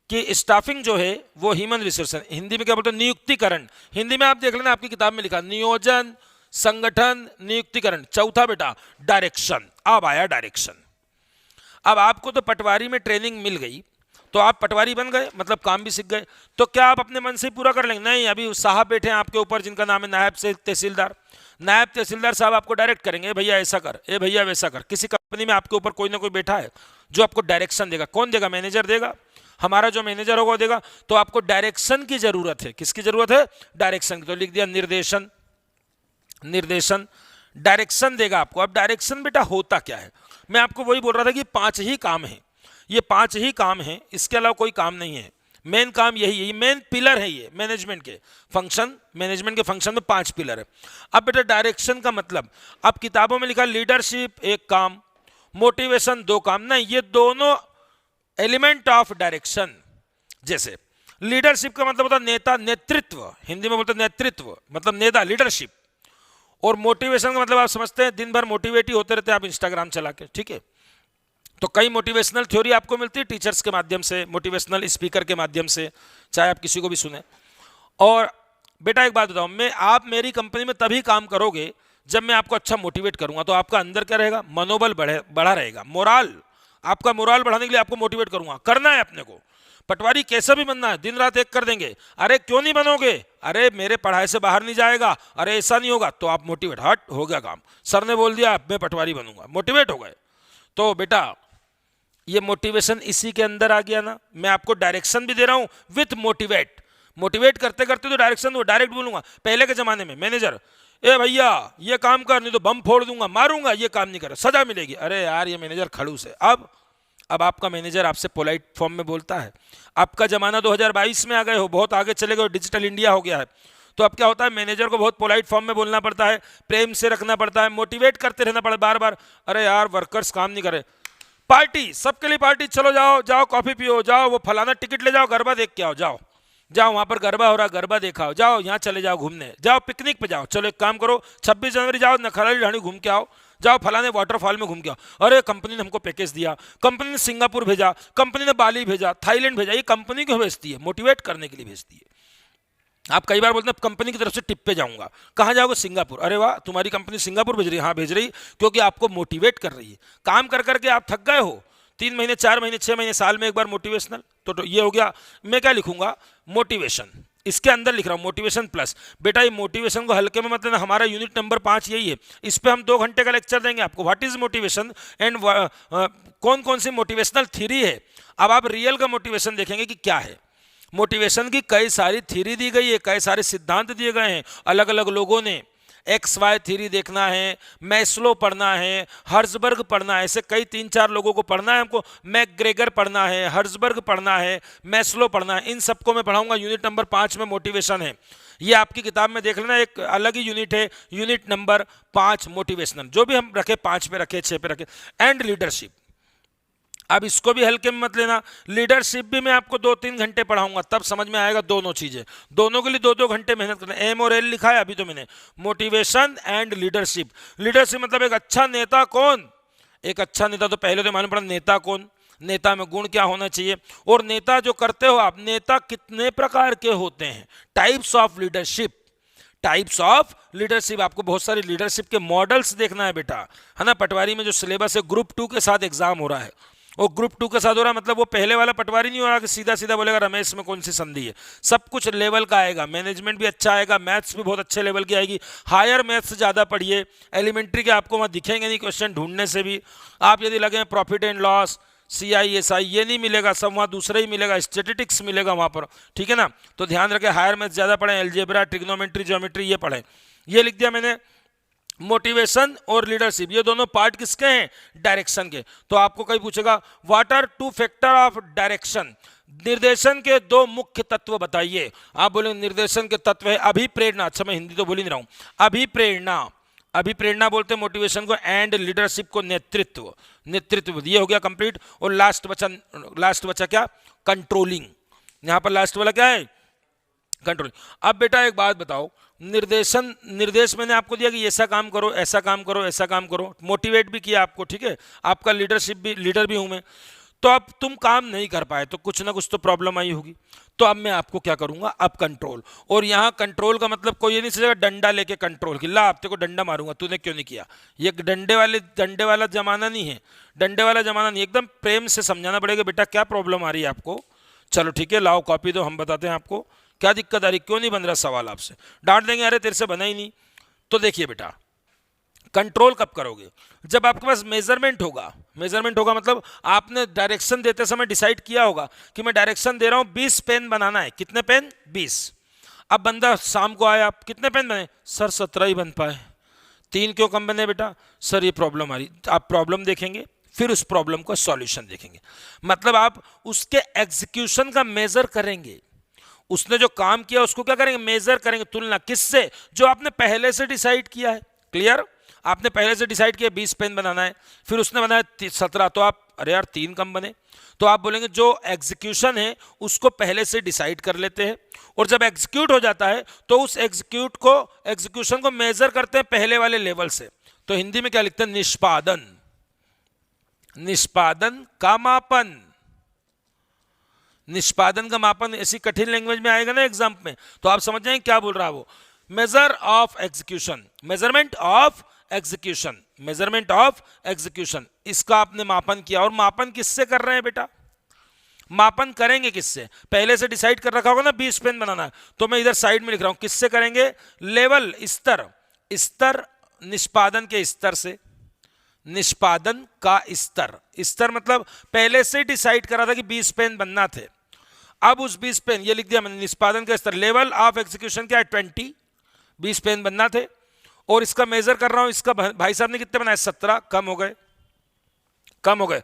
कि स्टाफिंग जो है वो ह्यूमन रिसोर्सेस, हिंदी में क्या बोलते हैं, नियुक्तिकरण। हिंदी में आप देख लेना, आपकी किताब में लिखा नियोजन, संगठन, नियुक्तिकरण। चौथा बेटा डायरेक्शन, अब आया डायरेक्शन। अब आपको तो पटवारी में ट्रेनिंग मिल गई, तो आप पटवारी बन गए, मतलब काम भी सीख गए। तो क्या आप अपने मन से पूरा कर लेंगे, नहीं, अभी साहब बैठे हैं आपके ऊपर जिनका नाम है नायब से तहसीलदार। नायब तहसीलदार साहब आपको डायरेक्ट करेंगे, भैया ऐसा कर, ए भैया वैसा कर। किसी कंपनी में आपके ऊपर कोई ना कोई बैठा है जो आपको डायरेक्शन देगा। कौन देगा, मैनेजर देगा, हमारा जो मैनेजर होगा वो देगा। तो आपको डायरेक्शन की जरूरत है, किसकी जरूरत है, डायरेक्शन की। तो लिख दिया निर्देशन, निर्देशन, डायरेक्शन देगा आपको। अब डायरेक्शन बेटा होता क्या है, मैं आपको वही बोल रहा था कि 5 ही काम है, ये 5 ही काम है, इसके अलावा कोई काम नहीं है। मेन काम यही है, मेन पिलर है ये मैनेजमेंट के फंक्शन। मैनेजमेंट के फंक्शन में 5 पिलर है। अब बेटा डायरेक्शन का मतलब, अब किताबों में लिखा लीडरशिप 1 काम, मोटिवेशन 2 काम, नहीं, ये दोनों एलिमेंट ऑफ डायरेक्शन। जैसे लीडरशिप का मतलब होता है नेता, नेतृत्व, हिंदी में बोलते हैं नेतृत्व मतलब नेता, लीडरशिप। और मोटिवेशन का मतलब आप समझते हैं, दिन भर मोटिवेट ही होते रहते हैं आप इंस्टाग्राम चला के, ठीक है। तो कई मोटिवेशनल थ्योरी आपको मिलती है टीचर्स के माध्यम से, मोटिवेशनल स्पीकर के माध्यम से, चाहे आप किसी को भी सुने। और बेटा एक बात बताऊं, आप मेरी कंपनी में तभी काम करोगे जब मैं आपको अच्छा मोटिवेट करूंगा। तो आपका अंदर क्या रहेगा, मनोबल बढ़ा रहेगा, मोराल, आपका मोराल बढ़ाने के लिए आपको मोटिवेट करूंगा। करना है अपने को, पटवारी कैसा भी बनना है, दिन रात एक कर देंगे। अरे क्यों नहीं बनोगे, अरे मेरे पढ़ाई से बाहर नहीं जाएगा, अरे ऐसा नहीं होगा, तो आप मोटिवेट, हट हो गया काम, सर ने बोल दिया मैं पटवारी बनूंगा, मोटिवेट हो गए। तो बेटा ये मोटिवेशन इसी के अंदर आ गया ना। मैं आपको डायरेक्शन भी दे रहा हूं विथ मोटिवेट, मोटिवेट करते करते तो डायरेक्शन दो, डायरेक्ट बोलूंगा। पहले के जमाने में मैनेजर, ए भैया ये काम कर, नहीं तो बम फोड़ दूंगा, मारूंगा, ये काम नहीं कर, सजा मिलेगी। अरे यार ये मैनेजर खड़ूस है। अब अब आपका मैनेजर आपसे पोलाइट फॉर्म में बोलता है। आपका जमाना 2022 में आ गए हो, बहुत आगे चले गए, डिजिटल इंडिया हो गया है। तो अब क्या होता है, मैनेजर को बहुत पोलाइट फॉर्म में बोलना पड़ता है, प्रेम से रखना पड़ता है, मोटिवेट करते रहना पड़ता है बार बार। अरे यार वर्कर्स काम नहीं कर रहे, पार्टी, सबके लिए पार्टी, चलो जाओ जाओ कॉफी पियो, जाओ वो फलाना टिकट ले जाओ, गरबा देख के आओ, जाओ जाओ वहां पर गरबा हो रहा, गरबा देखा, जाओ यहाँ चले जाओ घूमने, जाओ पिकनिक पे जाओ, चलो एक काम करो 26 जनवरी जाओ नखराली ढाणी घूम के आओ, जाओ फलाने वाटरफॉल में घूम के आओ। अरे कंपनी ने हमको पैकेज दिया, कंपनी ने सिंगापुर भेजा, कंपनी ने बाली भेजा, थाईलैंड भेजा। ये कंपनी क्यों भेजती है? मोटिवेट करने के लिए भेजती है। आप कई बार बोलते हैं कंपनी की तरफ से टिप पे जाऊंगा, कहाँ जाओगे? सिंगापुर। अरे वाह, तुम्हारी कंपनी सिंगापुर भेज रही है? हाँ भेज रही, क्योंकि आपको मोटिवेट कर रही है। काम कर करके आप थक गए हो, 3 महीने 4 महीने 6 महीने साल में एक बार मोटिवेशनल, तो ये हो गया। मैं क्या लिखूंगा? मोटिवेशन। इसके अंदर लिख रहा हूं मोटिवेशन प्लस। बेटा ये मोटिवेशन को हल्के में मत लेना, हमारा यूनिट नंबर 5 यही है, इस पे हम 2 घंटे का लेक्चर देंगे आपको। व्हाट इज मोटिवेशन एंड कौन कौन सी मोटिवेशनल थ्योरी है। अब आप रियल का मोटिवेशन देखेंगे कि क्या है। मोटिवेशन की कई सारी थ्योरी दी गई है, कई सारे सिद्धांत दिए गए हैं अलग अलग लोगों ने। एक्स वाई थ्योरी देखना है, मैस्लो पढ़ना है, हर्जबर्ग पढ़ना है, ऐसे कई 3-4 लोगों को पढ़ना है हमको। मैकग्रेगर पढ़ना है, हर्जबर्ग पढ़ना है, मैस्लो पढ़ना है। इन सबको मैं पढ़ाऊंगा। यूनिट नंबर 5 में मोटिवेशन है। ये आपकी किताब में देख लेना, एक अलग ही यूनिट है, यूनिट नंबर 5 मोटिवेशनल। जो भी हम रखे 5 पे रखे, 6 पे रखे। एंड लीडरशिप, अब इसको भी हल्के में मत लेना। लीडरशिप भी मैं आपको 2-3 घंटे पढ़ाऊंगा, तब समझ में आएगा दोनों चीजें। दोनों के लिए 2-2 घंटे मेहनत करना। एम और एल लिखा है अभी तो मैंने, मोटिवेशन एंड लीडरशिप। लीडरशिप मतलब एक अच्छा नेता कौन? एक अच्छा नेता तो पहले तो मालूम पड़ा नेता कौन, नेता में गुण क्या होना चाहिए, और नेता जो करते हो आप, नेता कितने प्रकार के होते हैं। Types of leadership, types of leadership. आपको बहुत सारे लीडरशिप के मॉडल्स देखना है बेटा, है ना। पटवारी में जो सिलेबस है ग्रुप 2 के साथ एग्जाम हो रहा है, वो ग्रुप 2 के साथ हो रहा है, मतलब वो पहले वाला पटवारी नहीं हो रहा कि सीधा सीधा बोलेगा रमेश में कौन सी संधि है। सब कुछ लेवल का आएगा, मैनेजमेंट भी अच्छा आएगा, मैथ्स भी बहुत अच्छे लेवल की आएगी। हायर मैथ्स ज़्यादा पढ़िए, एलिमेंट्री के आपको वहाँ दिखेंगे नहीं क्वेश्चन ढूंढने से भी। आप यदि लगे प्रॉफिट एंड लॉस, CISI, ये नहीं मिलेगा, सब वहाँ दूसरा ही मिलेगा, स्टेटिस्टिक्स मिलेगा वहाँ पर, ठीक है ना। तो ध्यान रखें, हायर मैथ्स ज़्यादा पढ़ें, एल्जेब्रा, ट्रिग्नोमेट्री, ज्योमेट्री ये पढ़ें। ये लिख दिया मैंने। मोटिवेशन और लीडरशिप ये दोनों पार्ट किसके हैं? डायरेक्शन के। तो आपको कहीं पूछेगा what are 2 factor of direction, निर्देशन के 2 मुख्य तत्व बताइए। आप बोलेंगे निर्देशन के तत्व है अभिप्रेरणा। अच्छा मैं हिंदी तो बोल ही नहीं रहा हूं। अभिप्रेरणा, अभिप्रेरणा बोलते हैं मोटिवेशन को, एंड लीडरशिप को नेतृत्व। नेतृत्व ये हो गया कंप्लीट। और लास्ट बचा क्या? कंट्रोलिंग। यहां पर लास्ट वाला क्या है? कंट्रोल। अब बेटा एक बात बताओ, निर्देश मैंने आपको दिया कि ऐसा काम करो, ऐसा काम करो, ऐसा काम करो, मोटिवेट भी किया आपको, ठीक है। आपका लीडरशिप भी, लीडर भी हूं मैं। तो अब तुम काम नहीं कर पाए तो कुछ ना कुछ तो प्रॉब्लम आई होगी। तो अब मैं आपको क्या करूंगा? अब कंट्रोल। और यहां कंट्रोल का मतलब कोई ये नहीं सोचेगा डंडा लेके कंट्रोल की, ला आप तेरे को डंडा मारूंगा, तूने क्यों नहीं किया। ये डंडे वाला जमाना नहीं है, डंडे वाला जमाना नहीं। एकदम प्रेम से समझाना पड़ेगा, बेटा क्या प्रॉब्लम आ रही है आपको, चलो ठीक है लाओ कॉपी दो, हम बताते हैं आपको क्या दिक्कत आ रही, क्यों नहीं बन रहा सवाल आपसे। डांट देंगे अरे तेरे से बना ही नहीं। तो देखिए बेटा, कंट्रोल कब करोगे? जब आपके पास मेजरमेंट होगा। मेजरमेंट होगा मतलब आपने डायरेक्शन देते समय डिसाइड किया होगा कि मैं डायरेक्शन दे रहा हूं 20 पेन बनाना है। कितने पेन? 20। अब बंदा शाम को आया, आप कितने पेन बने? सर 17 ही बन पाए। 3 क्यों कम बने बेटा? सर ये प्रॉब्लम आ रही। आप प्रॉब्लम देखेंगे, फिर उस प्रॉब्लम का सॉल्यूशन देखेंगे। मतलब आप उसके एग्जीक्यूशन का मेजर करेंगे। उसने जो काम किया उसको क्या करेंगे? मेजर करेंगे। तुलना किससे? जो आपने पहले से डिसाइड किया है। क्लियर? आपने पहले से डिसाइड किया 20 पेन बनाना है, फिर उसने बनाया 17, तो आप अरे यार 3 कम बने। तो आप बोलेंगे जो एग्जीक्यूशन है उसको पहले से डिसाइड कर लेते हैं, और जब एग्जीक्यूट हो जाता है तो उस एग्जीक्यूशन को मेजर करते हैं पहले वाले लेवल से। तो हिंदी में क्या लिखते हैं? निष्पादन। निष्पादन का मापन। निष्पादन का मापन ऐसी कठिन लैंग्वेज में आएगा ना एग्जाम में, तो आप समझ जाएंगे क्या बोल रहा है वो। Measure of execution, measurement of execution, measurement of execution, इसका आपने मापन किया। और मापन किससे कर रहे हैं बेटा? मापन करेंगे किससे? पहले से डिसाइड कर रखा होगा ना 20 पेन बनाना है, तो मैं इधर साइड में लिख रहा हूं किससे करेंगे? लेवल, स्तर, स्तर, निष्पादन के स्तर से। निष्पादन का स्तर, स्तर मतलब पहले से डिसाइड करा था कि 20 पेन बनना थे, अब उस 20 पेन, ये लिख दिया मैंने, निष्पादन का स्तर। लेवल ऑफ एग्जीक्यूशन क्या है? 20, 20 पेन बनना थे, और इसका मेजर कर रहा हूं, इसका भाई साहब ने कितने बनाए? 17, कम हो गए, कम हो गए।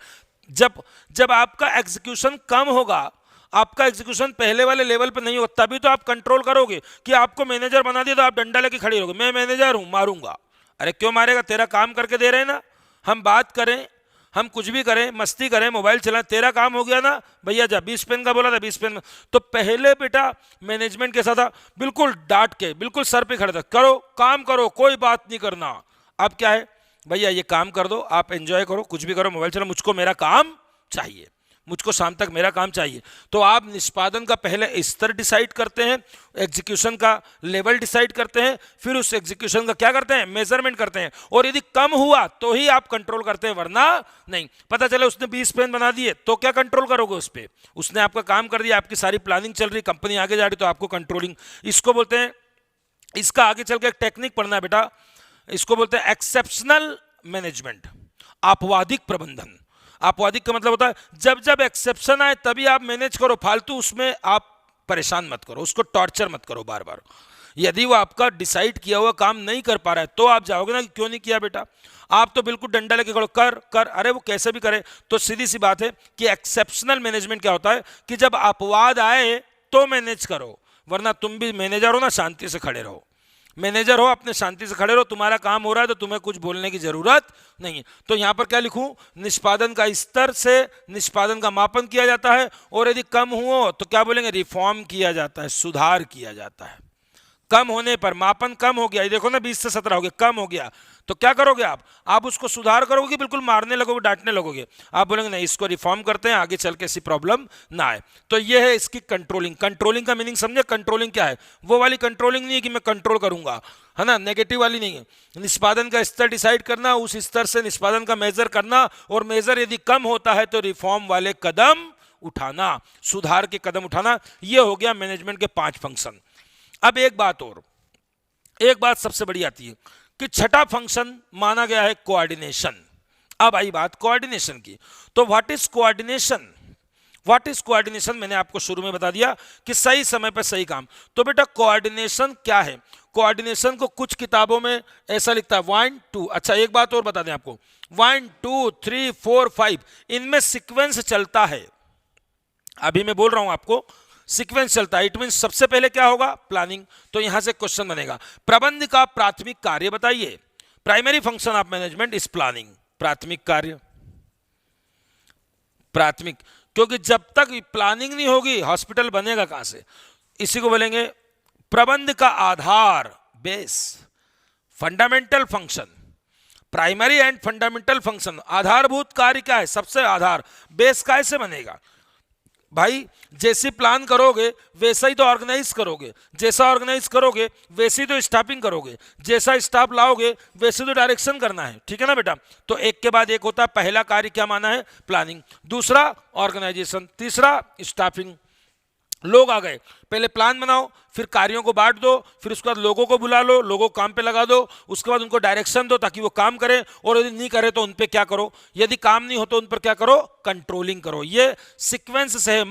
जब जब आपका एग्जीक्यूशन कम होगा, आपका एग्जीक्यूशन पहले वाले लेवल पे नहीं होगा, तभी तो आप कंट्रोल करोगे। कि आपको मैनेजर बना दिया तो आप डंडा लेके खड़ी रहोगे, मैं मैनेजर हूं मारूंगा। अरे क्यों मारेगा, तेरा काम करके दे रहे हैं ना। हम बात करें, हम कुछ भी करें, मस्ती करें, मोबाइल चलाएं, तेरा काम हो गया ना भैया, जा 20 पेन का बोला था 20 पेन में। तो पहले बेटा मैनेजमेंट कैसा था, बिल्कुल डांट के, बिल्कुल सर पे खड़े था, करो काम करो, कोई बात नहीं करना। अब क्या है भैया, ये काम कर दो, आप एंजॉय करो, कुछ भी करो, मोबाइल चलाओ, मुझको मेरा काम चाहिए, मुझको शाम तक मेरा काम चाहिए। तो आप निष्पादन का पहले स्तर डिसाइड करते हैं, एग्जीक्यूशन का लेवल डिसाइड करते हैं, फिर उस एग्जीक्यूशन का क्या करते हैं, मेजरमेंट करते हैं, और यदि कम हुआ तो ही आप कंट्रोल करते हैं, वरना नहीं। पता चला उसने 20 पेन बना दिए तो क्या कंट्रोल करोगे उस पर, उसने आपका काम कर दिया, आपकी सारी प्लानिंग चल रही, कंपनी आगे जा रही, तो आपको कंट्रोलिंग, इसको बोलते हैं, इसका आगे चल के एक टेक्निक पढ़ना है बेटा, इसको बोलते हैं एक्सेप्शनल मैनेजमेंट, अपवादिक प्रबंधन। अपवादिक का मतलब होता है जब जब एक्सेप्शन आए तभी आप मैनेज करो, फालतू उसमें आप परेशान मत करो, उसको टॉर्चर मत करो बार बार। यदि वो आपका डिसाइड किया हुआ काम नहीं कर पा रहा है तो आप जाओगे ना कि क्यों नहीं किया बेटा, आप तो बिल्कुल डंडा लेके खड़ो, कर कर, अरे वो कैसे भी करे। तो सीधी सी बात है कि एक्सेप्शनल मैनेजमेंट क्या होता है कि जब अपवाद आए तो मैनेज करो, वरना तुम भी मैनेजर हो ना, शांति से खड़े रहो। मैनेजर हो, अपने शांति से खड़े रहो, तुम्हारा काम हो रहा है तो तुम्हें कुछ बोलने की जरूरत नहीं है। तो यहां पर क्या लिखूं, निष्पादन का स्तर से निष्पादन का मापन किया जाता है, और यदि कम हुआ तो क्या बोलेंगे, रिफॉर्म किया जाता है, सुधार किया जाता है। कम होने पर, मापन कम हो गया, ये देखो ना 20 से 17 हो गया, कम हो गया, तो क्या करोगे आप उसको सुधार करोगे कि बिल्कुल मारने लगोगे, डांटने लगोगे? आप बोलेंगे नहीं, इसको रिफॉर्म करते हैं, आगे चल के ऐसी प्रॉब्लम ना आए। तो ये है इसकी कंट्रोलिंग। कंट्रोलिंग का मीनिंग समझे, कंट्रोलिंग क्या है, वो वाली कंट्रोलिंग नहीं है कि मैं कंट्रोल करूंगा, है ना, नेगेटिव वाली नहीं है। निष्पादन का स्तर डिसाइड करना, उस स्तर से निष्पादन का मेजर करना, और मेजर यदि कम होता है तो रिफॉर्म वाले कदम उठाना, सुधार के कदम उठाना। ये हो गया मैनेजमेंट के 5 फंक्शन। अब एक बात और, एक बात सबसे बड़ी आती है कि छठा फंक्शन माना गया है कोऑर्डिनेशन। अब आई बात कोऑर्डिनेशन की, तो what is coordination? What is coordination मैंने आपको शुरू में बता दिया कि सही समय पर सही काम। तो बेटा कोऑर्डिनेशन क्या है? कोऑर्डिनेशन को कुछ किताबों में ऐसा लिखता है 1 2, अच्छा एक बात और बता दें आपको, 1 2 3 4 5 इनमें सीक्वेंस चलता है। अभी मैं बोल रहा हूं आपको, सीक्वेंस चलता है, इट मीन सबसे पहले क्या होगा, प्लानिंग। तो यहां से क्वेश्चन बनेगा, प्रबंध का प्राथमिक कार्य बताइए। Primary function of management is planning. प्राथमिक कार्य, प्राथमिक, क्योंकि जब तक प्लानिंग नहीं होगी हॉस्पिटल बनेगा कहां से? इसी को बोलेंगे प्रबंध का आधार, base. Fundamental function, primary and fundamental function, आधारभूत कार्य क्या है, सबसे आधार, बेस कैसे बनेगा भाई? जैसे प्लान करोगे वैसा ही तो ऑर्गेनाइज करोगे, जैसा ऑर्गेनाइज करोगे वैसे ही तो स्टाफिंग करोगे, जैसा स्टाफ लाओगे वैसे तो डायरेक्शन करना है, ठीक है ना बेटा? तो एक के बाद एक होता है, पहला कार्य क्या माना है, प्लानिंग, दूसरा ऑर्गेनाइजेशन, तीसरा स्टाफिंग। लोग आ गए, पहले प्लान बनाओ, फिर कार्यों को बांट दो, फिर उसके बाद लोगों को बुला लो, लोगों को काम पे लगा दो, उसके बाद उनको डायरेक्शन दो ताकि वो काम करें, और यदि नहीं करे तो उन पे क्या करो, यदि काम नहीं हो तो उन पर क्या करो, कंट्रोलिंग करो। ये सीक्वेंस से है।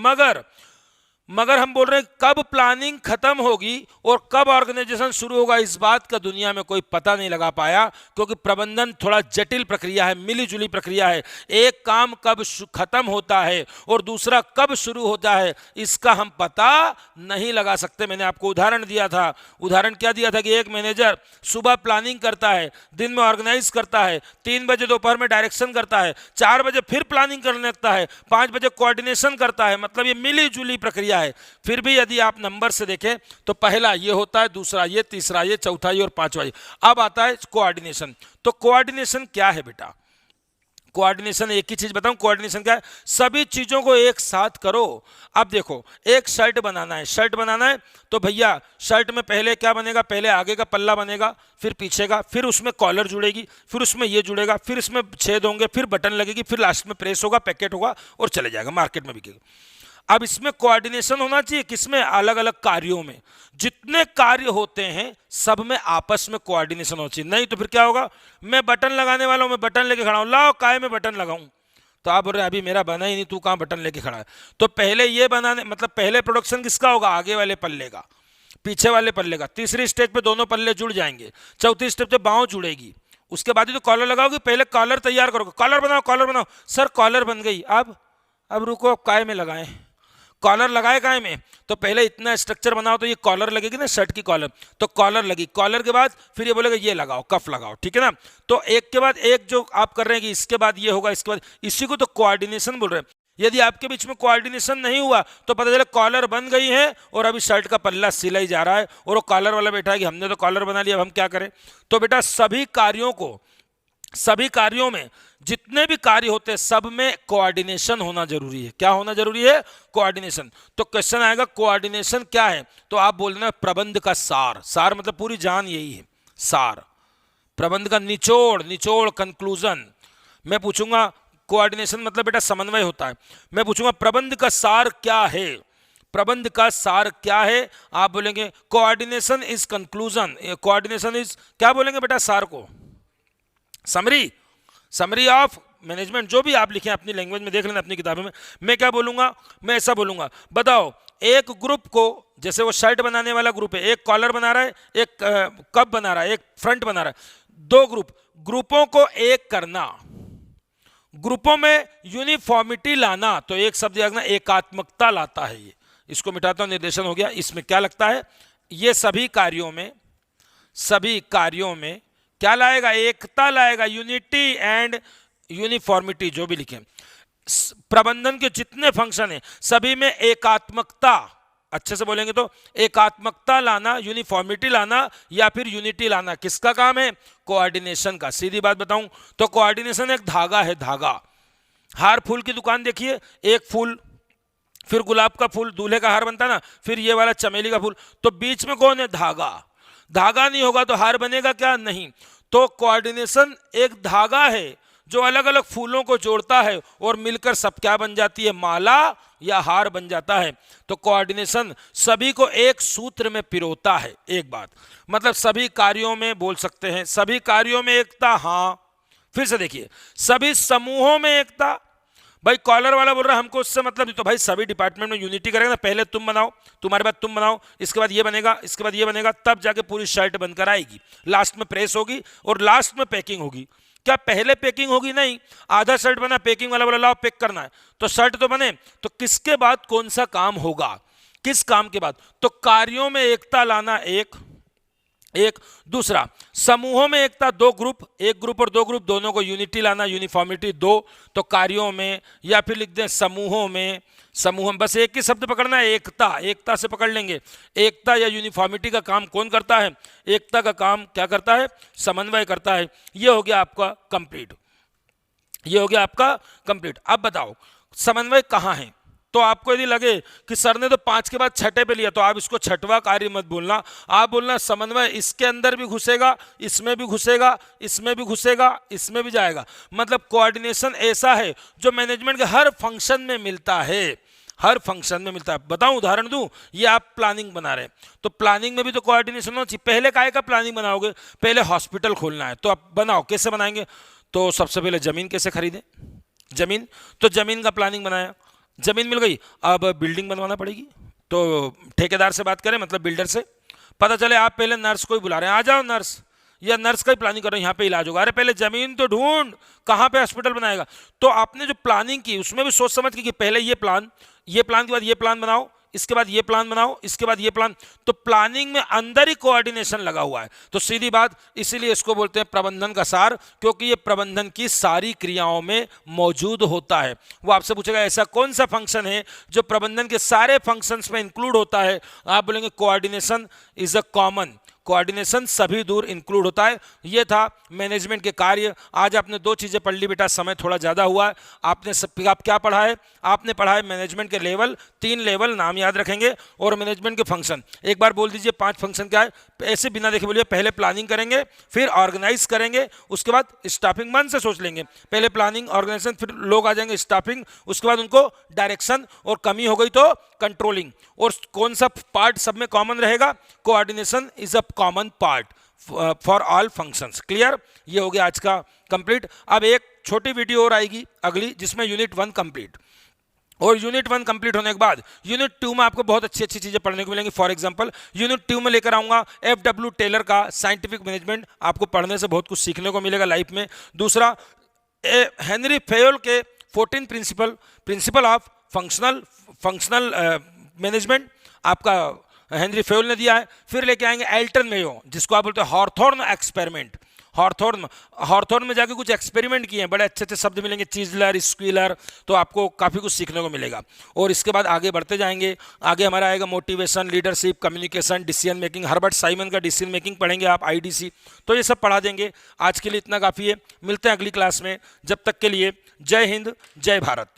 मगर हम बोल रहे हैं कब प्लानिंग खत्म होगी और कब ऑर्गेनाइजेशन शुरू होगा, इस बात का दुनिया में कोई पता नहीं लगा पाया, क्योंकि प्रबंधन थोड़ा जटिल प्रक्रिया है, मिली जुली प्रक्रिया है। एक काम कब खत्म होता है और दूसरा कब शुरू होता है, इसका हम पता नहीं लगा सकते। मैंने आपको उदाहरण दिया था, उदाहरण क्या दिया था कि एक मैनेजर सुबह प्लानिंग करता है, दिन में ऑर्गेनाइज करता है, 3 बजे दोपहर में डायरेक्शन करता है, 4 बजे फिर प्लानिंग करने लगता है, 5 बजे कोऑर्डिनेशन करता है। मतलब ये मिली जुली प्रक्रिया है। फिर भी यदि आप नंबर से देखें तो पहला ये होता है, दूसरा ये, तीसरा ये, चौथा ये और पांचवा ये। अब आता है कोऑर्डिनेशन। तो कोऑर्डिनेशन क्या है बेटा? कोऑर्डिनेशन एक ही चीज बताऊं, कोऑर्डिनेशन क्या है, सभी चीजों को एक साथ करो। अब देखो, एक शर्ट बनाना है, शर्ट बनाना है तो भैया शर्ट में पहले क्या बनेगा, पहले आगे का पल्ला बनेगा, फिर पीछे का, फिर उसमें कॉलर जुड़ेगी, फिर उसमें ये जुड़ेगा, फिर इसमें छेद होंगे, फिर बटन लगेगी, फिर लास्ट में प्रेस होगा, पैकेट होगा और चले जाएगा, मार्केट में बिकेगा। अब इसमें कोऑर्डिनेशन होना चाहिए किसमें, अलग अलग कार्यों में। जितने कार्य होते हैं सब में आपस में कोऑर्डिनेशन होना चाहिए, नहीं तो फिर क्या होगा, मैं बटन लगाने वाला हूं, मैं बटन लेके खड़ा हूं, लाओ काय में बटन लगाऊं, तो आप बोल रहे हैं अभी मेरा बना ही नहीं, तू कहां बटन लेके खड़ा है? तो पहले ये बनाने, मतलब पहले प्रोडक्शन किसका होगा, आगे वाले पल्ले का, पीछे वाले पल्ले का। तीसरी स्टेज पे दोनों पल्ले जुड़ जाएंगे, चौथी स्टेज पे बाहों जुड़ेगी, उसके बाद ही तो कॉलर लगाओगे, पहले कॉलर तैयार करोगे, कॉलर बनाओ कॉलर बनाओ, सर कॉलर बन गई, अब रुको, काय में लगाएं, कॉलर लगाए काय में, तो पहले इतना स्ट्रक्चर बनाओ तो ये कॉलर लगेगी ना, शर्ट की कॉलर, तो कॉलर लगी, कॉलर के बाद फिर ये बोलेगा ये लगाओ, कफ लगाओ, ठीक है ना। तो एक के बाद एक जो आप कर रहे हैं कि इसके बाद ये होगा, इसके बाद, इसी को तो कोऑर्डिनेशन बोल रहे हैं। यदि आपके बीच में कोऑर्डिनेशन नहीं हुआ तो पता चला कॉलर बन गई है और अभी शर्ट का पल्ला सिला ही जा रहा है और वो कॉलर वाला बैठा है कि हमने तो कॉलर बना लिया, अब हम क्या करें। तो बेटा सभी कार्यों में जितने भी कार्य होते हैं सब में कोऑर्डिनेशन होना जरूरी है। क्या होना जरूरी है? कोऑर्डिनेशन। तो क्वेश्चन आएगा कोऑर्डिनेशन क्या है, तो आप बोल देना प्रबंध का सार। सार मतलब पूरी जान यही है, सार, प्रबंध का निचोड़ कंक्लूजन। मैं पूछूंगा कोऑर्डिनेशन मतलब बेटा समन्वय होता है, मैं पूछूंगा प्रबंध का सार क्या है, प्रबंध का सार क्या है, आप बोलेंगे coordination is conclusion. Coordination is क्या बोलेंगे बेटा सार को? समरी ऑफ मैनेजमेंट, जो भी आप लिखें अपनी लैंग्वेज में, देख लेना अपनी किताबों में। मैं क्या बोलूंगा? मैं ऐसा बोलूंगा, बताओ एक ग्रुप को, जैसे वो शर्ट बनाने वाला ग्रुप है, एक कॉलर बना रहा है, एक कप बना रहा है, एक फ्रंट बना रहा है, दो ग्रुपों को एक करना, ग्रुपों में यूनिफॉर्मिटी लाना, तो एक शब्द याद, एकात्मकता लाता है। ये इसको मिटाता हूं, निर्देशन हो गया। इसमें क्या लगता है? ये सभी कार्यों में क्या लाएगा? एकता लाएगा, यूनिटी एंड यूनिफॉर्मिटी, जो भी लिखें। प्रबंधन के जितने फंक्शन हैं सभी में एकात्मकता, अच्छे से बोलेंगे तो एकात्मकता लाना, यूनिफॉर्मिटी लाना या फिर यूनिटी लाना, किसका काम है? कोऑर्डिनेशन का। सीधी बात बताऊं तो कोऑर्डिनेशन एक धागा है, धागा। हार फूल की दुकान देखिए, एक फूल, फिर गुलाब का फूल, दूल्हे का हार बनता है ना, फिर ये वाला चमेली का फूल, तो बीच में कौन है? धागा। धागा नहीं होगा तो हार बनेगा क्या? नहीं। तो कोऑर्डिनेशन एक धागा है जो अलग अलग फूलों को जोड़ता है और मिलकर सब क्या बन जाती है? माला या हार बन जाता है। तो कोऑर्डिनेशन सभी को एक सूत्र में पिरोता है। एक बात मतलब सभी कार्यों में बोल सकते हैं, सभी कार्यों में एकता। हाँ, फिर से देखिए, सभी समूहों में एकता। भाई कॉलर वाला बोल रहा है हमको उससे मतलब नहीं, तो भाई सभी डिपार्टमेंट में यूनिटी करेगा ना, पहले तुम बनाओ, तुम्हारे बाद तुम बनाओ, इसके बाद ये बनेगा, इसके बाद ये बनेगा, तब जाके पूरी शर्ट बनकर आएगी। लास्ट में प्रेस होगी और लास्ट में पैकिंग होगी। क्या पहले पैकिंग होगी? नहीं। आधा शर्ट बना, पैकिंग वाला बोला लाओ पैक करना है, तो शर्ट तो बने, तो किसके बाद कौन सा काम होगा, किस काम के बाद? तो कार्यों में एकता लाना, एक दूसरा, समूहों में एकता, दो ग्रुप, एक ग्रुप और दो ग्रुप दोनों को यूनिटी लाना, यूनिफॉर्मिटी दो। तो कार्यों में, या फिर लिख दें समूहों में, बस एक ही शब्द पकड़ना है, एकता। एकता से पकड़ लेंगे। एकता या यूनिफॉर्मिटी का काम कौन करता है? एकता का काम क्या करता है? समन्वय करता है। ये हो गया आपका कंप्लीट, ये हो गया आपका कंप्लीट। अब बताओ समन्वय कहाँ है? तो आपको यदि लगे कि सर ने तो 5 के बाद छठे पे लिया, तो आप इसको छठवां कार्य मत बोलना, आप बोलना समन्वय इसके अंदर भी घुसेगा, इसमें भी घुसेगा, इसमें भी घुसेगा, इसमें भी जाएगा। मतलब कोऑर्डिनेशन ऐसा है जो मैनेजमेंट के हर फंक्शन में मिलता है, हर फंक्शन में मिलता है। बताऊं, उदाहरण दूं, ये आप प्लानिंग बना रहे हैं, तो प्लानिंग में भी तो कोऑर्डिनेशन होना चाहिए। पहले काय का प्लानिंग बनाओगे? पहले हॉस्पिटल खोलना है, तो आप बनाओ, कैसे बनाएंगे? तो सबसे पहले जमीन कैसे खरीदें, जमीन, तो जमीन का प्लानिंग बनाया, जमीन मिल गई, अब बिल्डिंग बनवाना पड़ेगी, तो ठेकेदार से बात करें, मतलब बिल्डर से। पता चले आप पहले नर्स को ही बुला रहे हैं, आ जाओ नर्स, या नर्स का ही प्लानिंग कर रहे हैं, यहाँ पे इलाज होगा। अरे पहले जमीन तो ढूंढ, कहाँ पे हॉस्पिटल बनाएगा। तो आपने जो प्लानिंग की उसमें भी सोच समझ की कि पहले ये प्लान के बाद ये प्लान बनाओ, इसके बाद ये प्लान बनाओ, इसके बाद ये प्लान। तो प्लानिंग में अंदर ही कोऑर्डिनेशन लगा हुआ है। तो सीधी बात, इसीलिए इसको बोलते हैं प्रबंधन का सार, क्योंकि ये प्रबंधन की सारी क्रियाओं में मौजूद होता है। वो आपसे पूछेगा ऐसा कौन सा फंक्शन है जो प्रबंधन के सारे फंक्शंस में इंक्लूड होता है? आप बोलेंगे coordination is a common, coordination सभी दूर इंक्लूड होता है। ये था मैनेजमेंट के कार्य। आज आपने 2 चीजें पढ़ ली बेटा, समय थोड़ा ज्यादा हुआ है। आप क्या पढ़ा है? आपने पढ़ा है मैनेजमेंट के लेवल, 3 लेवल नाम याद रखेंगे, और मैनेजमेंट के फंक्शन। एक बार बोल दीजिए 5 फंक्शन क्या है, ऐसे बिना देखे बोलिए। पहले प्लानिंग करेंगे, फिर ऑर्गेनाइज करेंगे, उसके बाद स्टाफिंग। मन से सोच लेंगे, पहले प्लानिंग, ऑर्गेनाइजेशन, फिर लोग आ जाएंगे स्टाफिंग, उसके बाद उनको डायरेक्शन, और कमी हो गई तो कंट्रोलिंग। और कौन सा पार्ट सब में कॉमन रहेगा? Coordination is a common part for all functions. Clear? ये हो गया आज का कंप्लीट। अब एक छोटी वीडियो और आएगी अगली, जिसमें यूनिट 1 कंप्लीट। और यूनिट 1 कंप्लीट होने के बाद यूनिट 2 में आपको बहुत अच्छी अच्छी चीजें पढ़ने को मिलेंगी। फॉर एग्जांपल यूनिट 2 में लेकर आऊंगा FW टेलर का साइंटिफिक मैनेजमेंट, आपको पढ़ने से बहुत कुछ सीखने को मिलेगा लाइफ में। दूसरा हेनरी फेयोल के 14 प्रिंसिपल ऑफ फंक्शनल मैनेजमेंट, आपका हेनरी फेयोल ने दिया है। फिर लेके आएंगे एल्टन मेयो, जिसको आप बोलते हैं हॉर्थोर्न एक्सपेरिमेंट। हॉर्थोर्न में जाके कुछ एक्सपेरिमेंट किए हैं, बड़े अच्छे अच्छे शब्द मिलेंगे, चीजलर, स्क्विलर, तो आपको काफ़ी कुछ सीखने को मिलेगा। और इसके बाद आगे बढ़ते जाएंगे, आगे हमारा आएगा motivation, leadership, communication, decision making. Herbert Simon का डिसीजन मेकिंग पढ़ेंगे आप, IDC, तो ये सब पढ़ा देंगे। आज के लिए इतना काफ़ी है, मिलते हैं अगली क्लास में। जब तक के लिए जय हिंद, जय भारत।